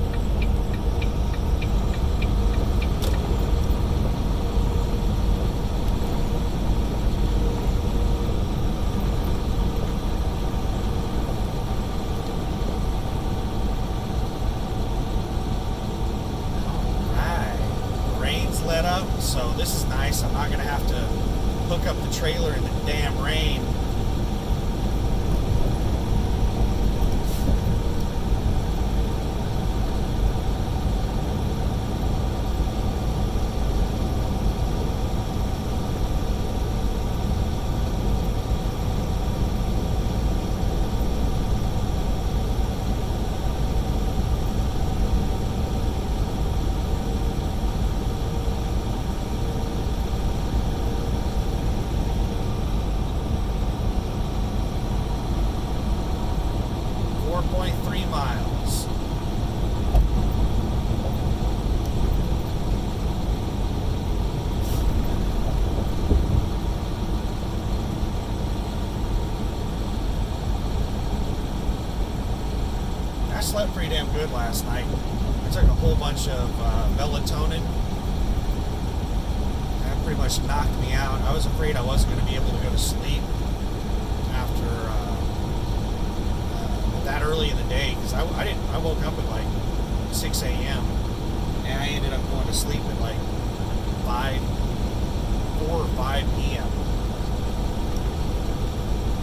Let up, so this is nice. I'm not going to have to hook up the trailer in the damn rain. Miles. I slept pretty damn good last night. I took a whole bunch of melatonin. That pretty much knocked me out. I was afraid I wasn't going to be able to go to sleep after that early in the day, because I woke up at like 6 a.m. and I ended up going to sleep at like 4 or 5 p.m.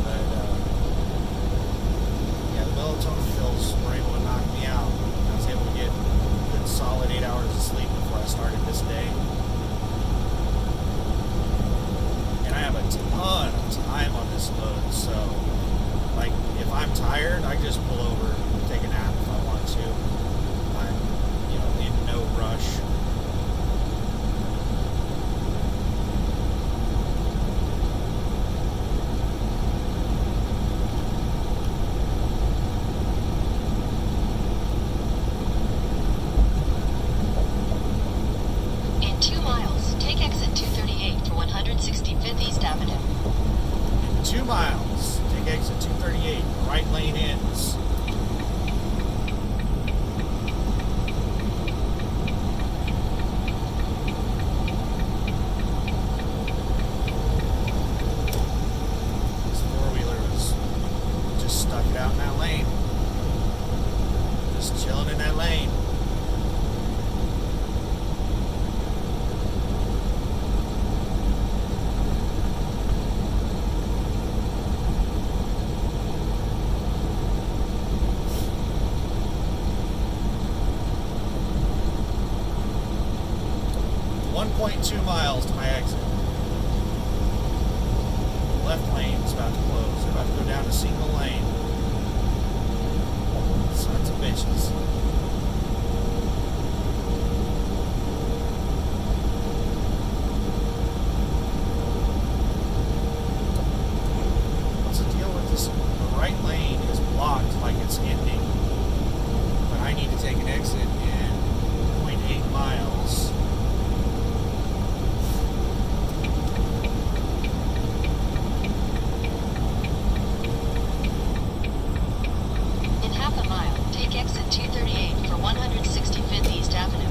But yeah, the melatonin pills were able to knock me out. I was able to get a good solid 8 hours of sleep before I started this day. And I have a ton of time on this load, so like 2 miles. Take exit 238. Right lane ends. This four-wheeler was just stuck out in that lane. Just chilling in that lane. .2 miles to my exit. The left lane is about to close. They're about to go down a single lane. Sons of bitches. What's the deal with this? The right lane is blocked like it's ending, but I need to take an exit in .8 miles. Exit 238 for 165th East Avenue.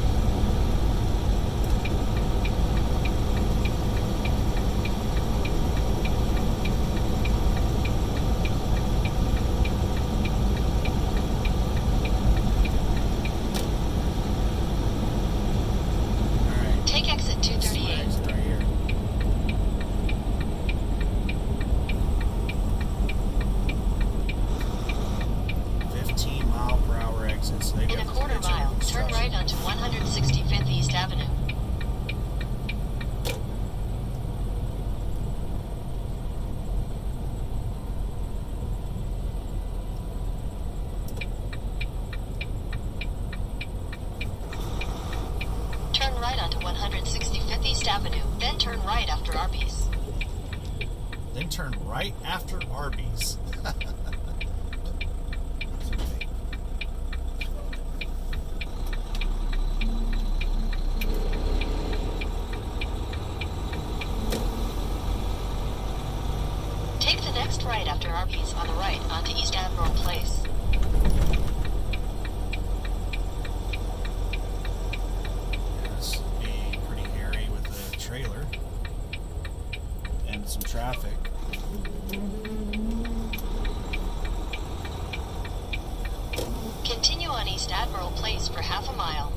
Alright. Take exit 238. Exit right here. Exits. In a quarter mile, turn right onto 165th East Avenue. Turn right onto 165th East Avenue, then turn right after Arby's. Then turn right after Arby's. Take the next right after Arby's on the right onto East Admiral Place. It's being pretty hairy with the trailer and some traffic. Continue on East Admiral Place for half a mile.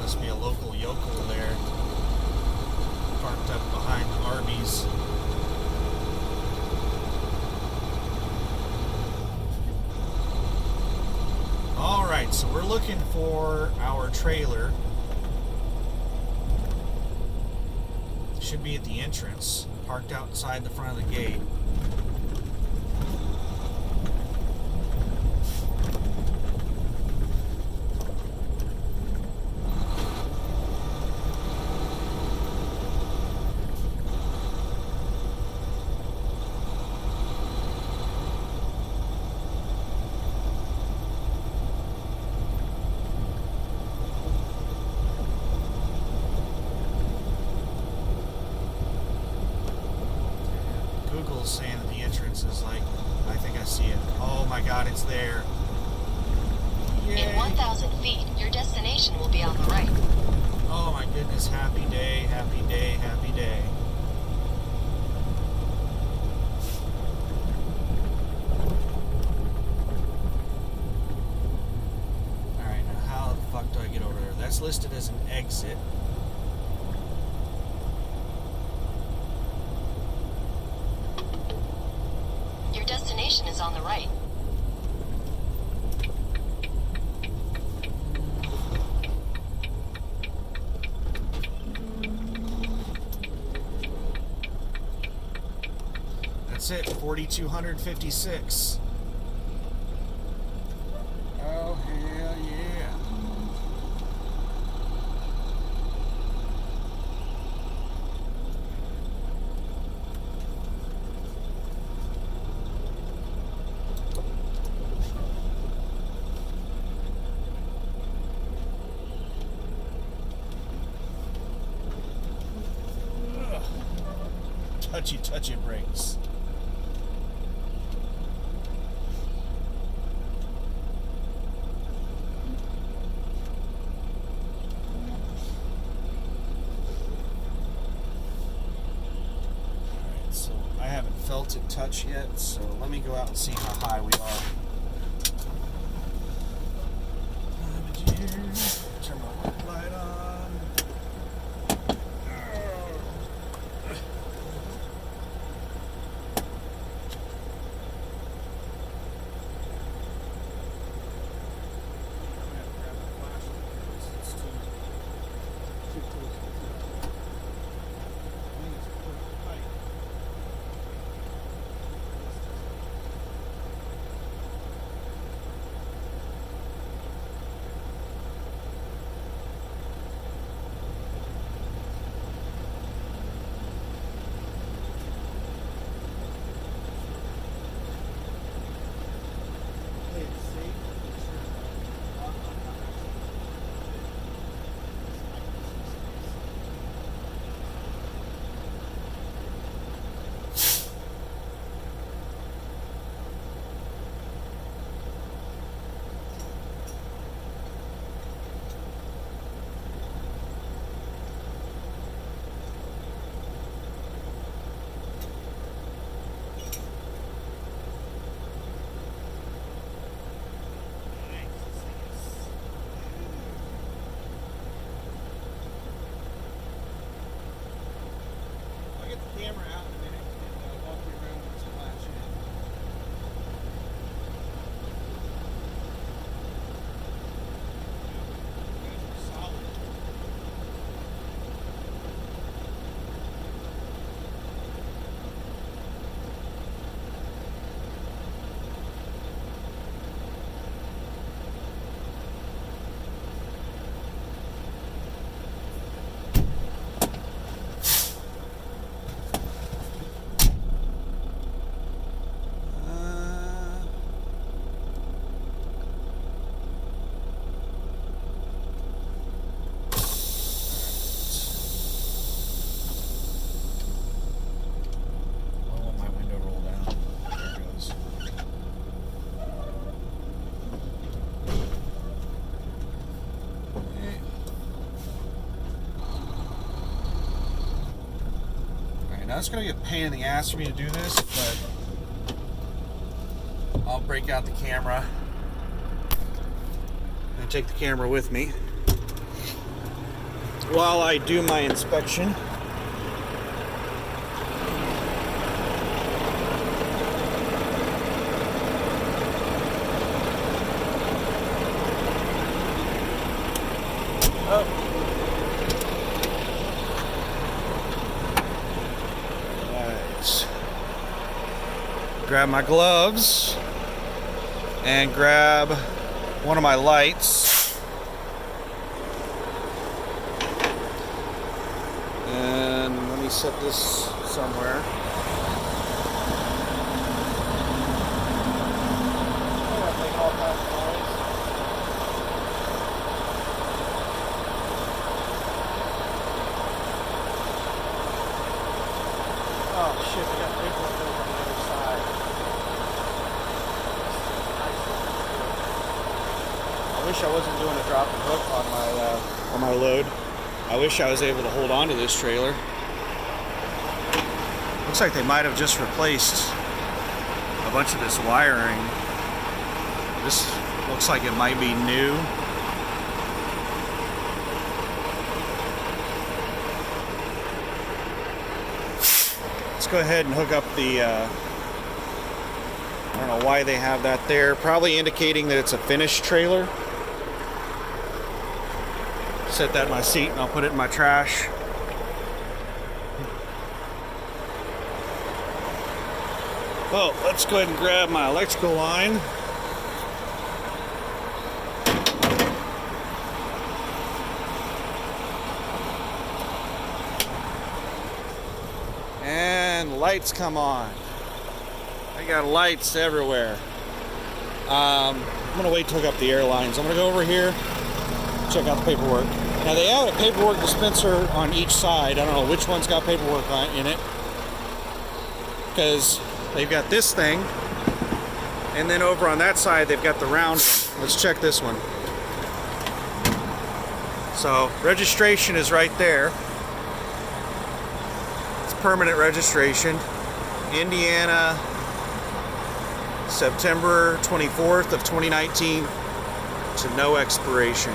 Must be a local yokel there, parked up behind Arby's. Alright, so we're looking for our trailer. Should be at the entrance, parked outside the front of the gate. Google's saying that the entrance is like, I think I see it. Oh my god, it's there. Yay. In 1,000 feet, your destination will be on the right. Oh my goodness, happy day, happy day, happy day. Alright, now how the fuck do I get over there? That's listed as an exit. Your destination is on the right. That's it, 4,256. Oh, hell yeah. touchy brakes. Alright, so I haven't felt it touch yet, so let me go out and see how high we are. Turn my work light on. Camera out in a minute and walk you around with some flash in. Solid. Now it's going to be a pain in the ass for me to do this, but I'll break out the camera and take the camera with me while I do my inspection. Grab my gloves and grab one of my lights, and let me set this somewhere. Oh shit, we got paperwork over on the other side. I wish I wasn't doing a drop and hook on my load. I wish I was able to hold on to this trailer. Looks like they might have just replaced a bunch of this wiring. This looks like it might be new. Let's go ahead and hook up the I don't know why they have that there. Probably indicating that it's a finished trailer. Set that in my seat and I'll put it in my trash. Well, let's go ahead and grab my electrical line. And lights come on. I got lights everywhere. I'm gonna wait to hook up the air lines. I'm gonna go over here, check out the paperwork. Now they have a paperwork dispenser on each side. I don't know which one's got paperwork in it. because they've got this thing, and then over on that side they've got the round one. Let's check this one. So registration is right there. It's permanent registration. Indiana, September 24th of 2019 to no expiration.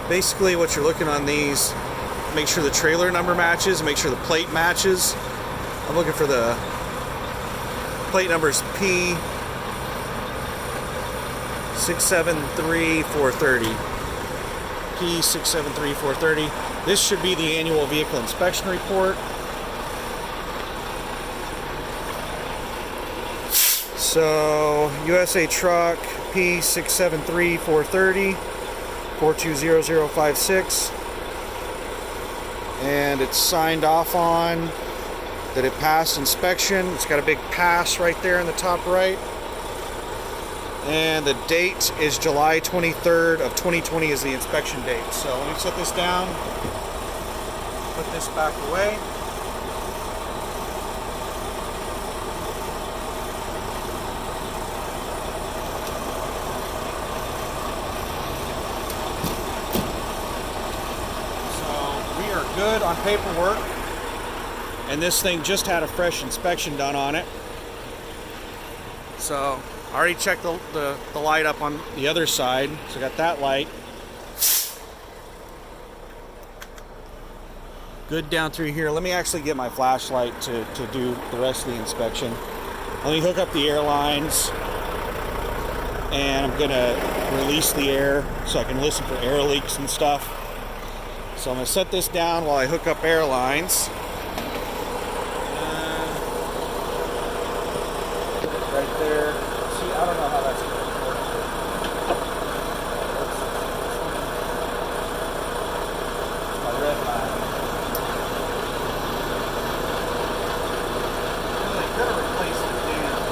Basically what you're looking on these, make sure the trailer number matches, make sure the plate matches. I'm looking for the plate numbers P673430. P673430. This should be the annual vehicle inspection report. So USA truck P673430. 420056, and it's signed off on that it passed inspection. It's got a big pass right there in the top right, and the date is July 23rd of 2020 is the inspection date. So let me set this down, put this back away. Good on paperwork, and this thing just had a fresh inspection done on it. So I already checked the light up on the other side, so I got that light good down through here. Let me actually get my flashlight to do the rest of the inspection. Let me hook up the air lines, and I'm gonna release the air so I can listen for air leaks and stuff. So I'm going to set this down while I hook up air lines. Right there. See, I don't know how that's going to work. It's my red line. They could have replaced the damn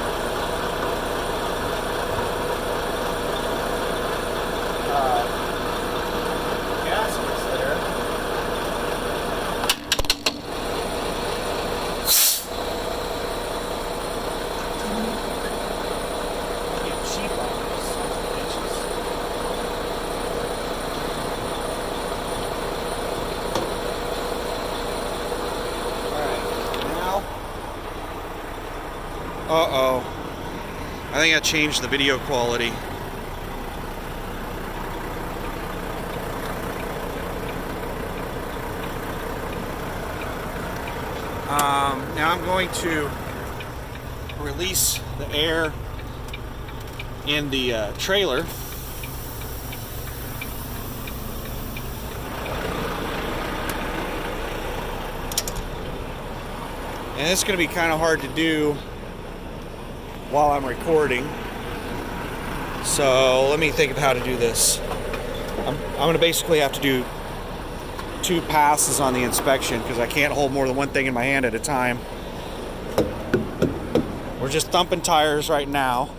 gaskets there. Uh-oh. I think I changed the video quality. Now I'm going to release the air in the trailer. And it's going to be kind of hard to do while I'm recording. So let me think of how to do this. I'm going to basically have to do 2 passes on the inspection because I can't hold more than one thing in my hand at a time. We're just thumping tires right now.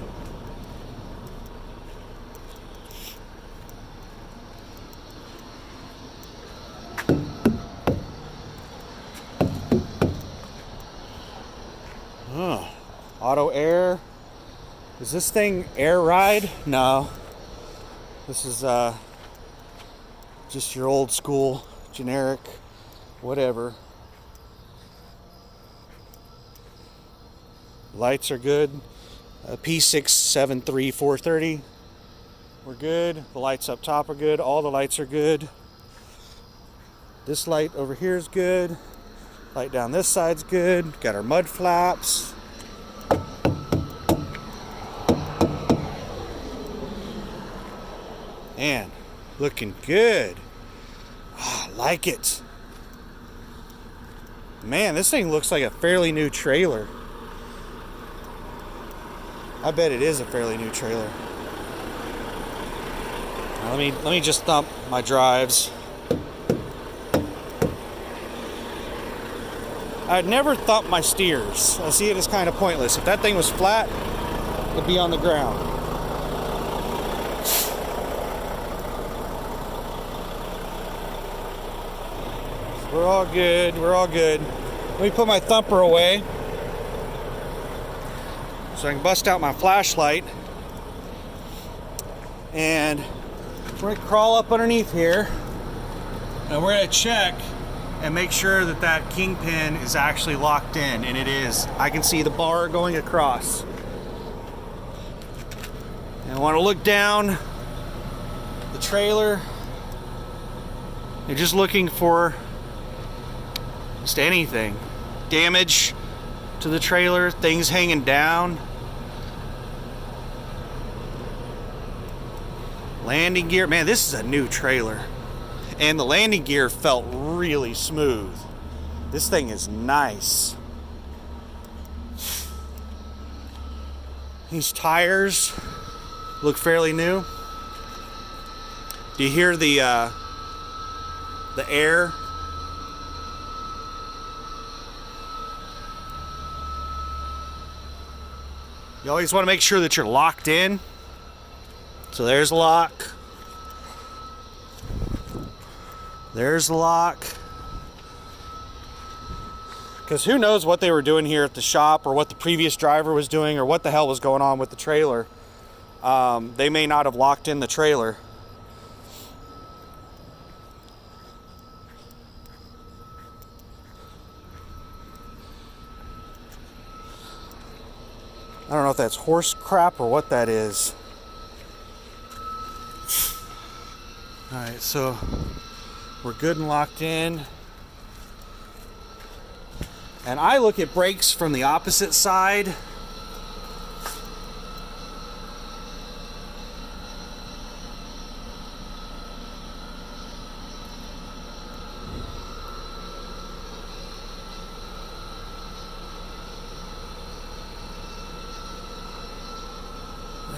Auto air. Is this thing air ride? No. This is just your old school generic whatever. Lights are good. P673430. We're good. The lights up top are good. All the lights are good. This light over here is good. Light down this side's good. Got our mud flaps. Man, looking good. Oh, I like it. Man, this thing looks like a fairly new trailer. I bet it is a fairly new trailer. Now let me just thump my drives. I'd never thump my steers. I see it as kind of pointless. If that thing was flat, it'd be on the ground. We're all good. We're all good. Let me put my thumper away so I can bust out my flashlight. And we're gonna crawl up underneath here and we're gonna check and make sure that that kingpin is actually locked in, and it is. I can see the bar going across. And I want to look down the trailer. You're just looking for just anything. Damage to the trailer, things hanging down. Landing gear. Man, this is a new trailer. And the landing gear felt really smooth. This thing is nice. These tires look fairly new. Do you hear the air? You always want to make sure that you're locked in. So there's a lock. There's the lock. Because who knows what they were doing here at the shop, or what the previous driver was doing, or what the hell was going on with the trailer. They may not have locked in the trailer. I don't know if that's horse crap or what that is. Alright, so we're good and locked in. And I look at brakes from the opposite side.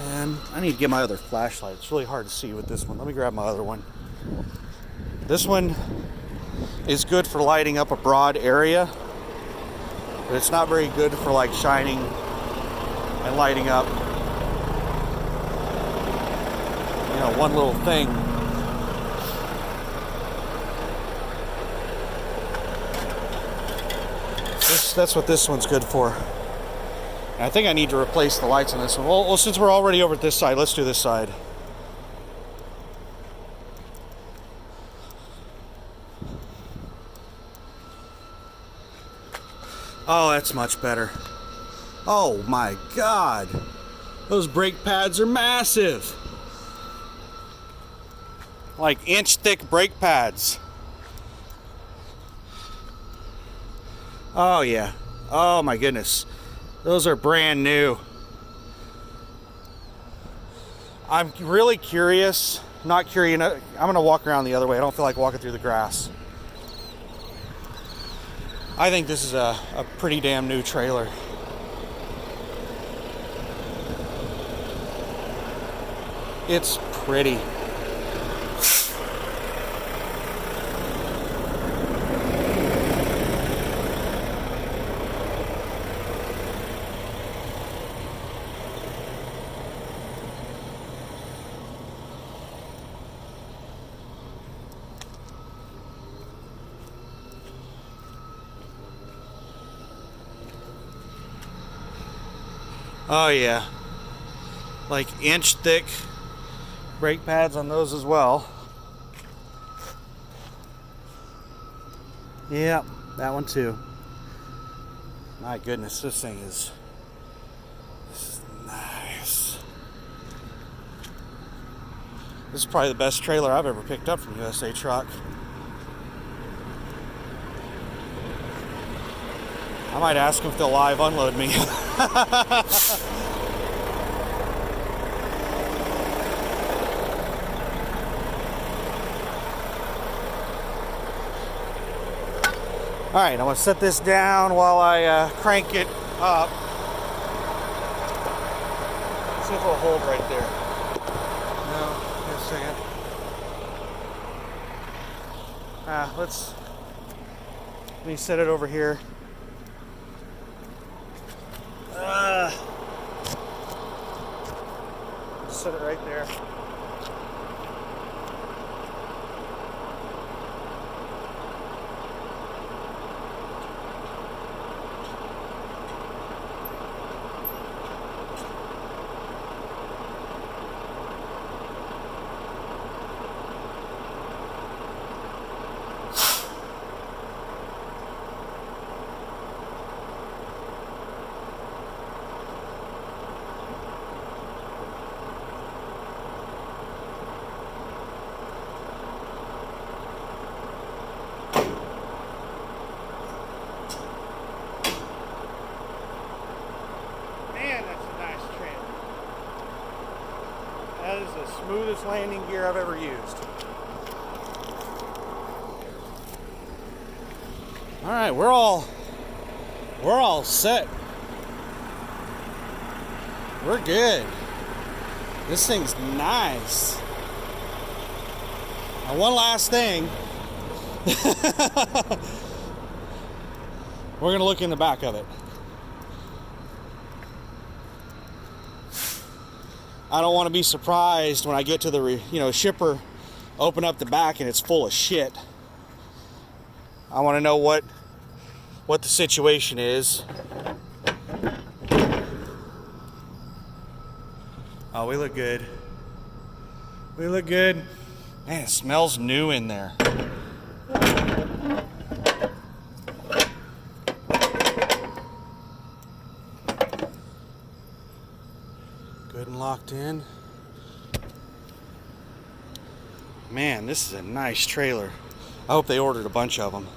And I need to get my other flashlight. It's really hard to see with this one. Let me grab my other one. This one is good for lighting up a broad area, but it's not very good for like shining and lighting up, you know, one little thing. That's what this one's good for. And I think I need to replace the lights on this one. Well, since we're already over at this side, let's do this side. Oh, that's much better. Oh my God. Those brake pads are massive. Like inch thick brake pads. Oh yeah. Oh my goodness. Those are brand new. I'm really curious. Not curious. I'm gonna walk around the other way. I don't feel like walking through the grass. I think this is a pretty damn new trailer. It's pretty. Oh yeah, like inch thick brake pads on those as well. Yeah, that one too. My goodness, this is nice. This is probably the best trailer I've ever picked up from USA Truck. I might ask them if they'll live unload me. Alright, I'm going to set this down while I crank it up. See if it'll hold right there. No, wait a second. Let me set it over here. Set it right there. the smoothest landing gear I've ever used. All right, we're all set. We're good. This thing's nice. Now, one last thing. We're gonna look in the back of it. I don't want to be surprised when I get to the shipper, open up the back and it's full of shit. I want to know what the situation is. Oh, we look good. We look good. Man, it smells new in there. Good and locked in. Man, this is a nice trailer. I hope they ordered a bunch of them.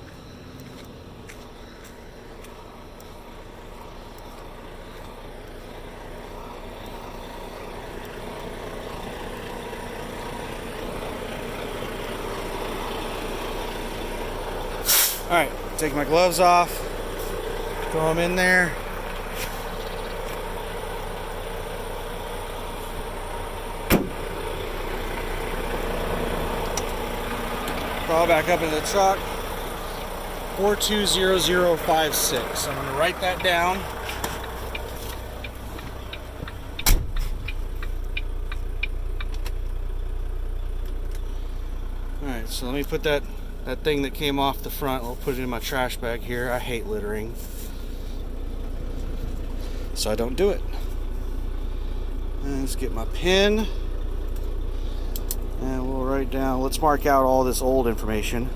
All right, take my gloves off, throw them in there. Crawl back up into the truck. 420056. I'm going to write that down. Alright, so let me put that thing that came off the front, I'll put it in my trash bag here. I hate littering, so I don't do it. And let's get my pen. And we'll write down, let's mark out all this old information.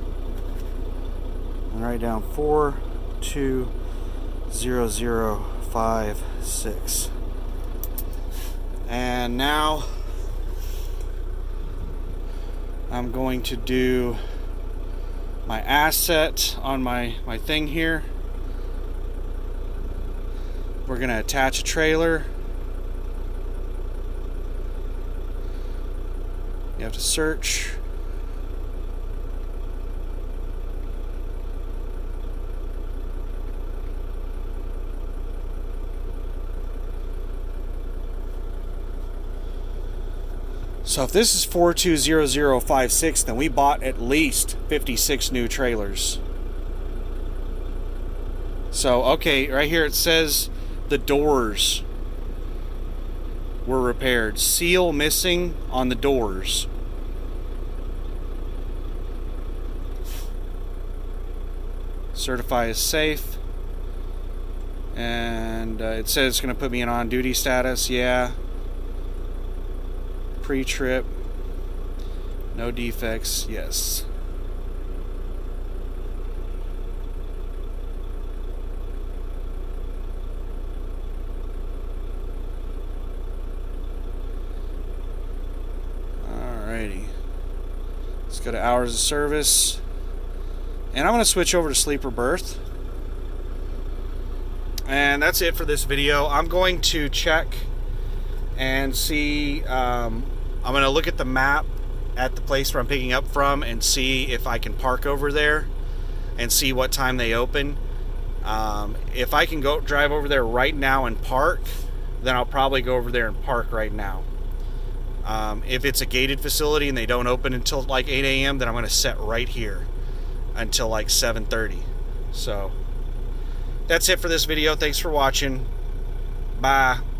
And write down 420056. And now I'm going to do my asset on my thing here. We're going to attach a trailer. You have to search. So if this is 420056, then we bought at least 56 new trailers. So, okay, right here it says the doors were repaired. Seal missing on the doors. Certify is safe. And it says it's going to put me in on-duty status. Yeah. Pre-trip. No defects. Yes. Let's go to hours of service. And I'm going to switch over to sleeper berth. And that's it for this video. I'm going to check and see. I'm going to look at the map at the place where I'm picking up from and see if I can park over there and see what time they open. If I can go drive over there right now and park, then I'll probably go over there and park right now. If it's a gated facility and they don't open until like 8 a.m., then I'm going to set right here until like 7:30. So that's it for this video. Thanks for watching. Bye.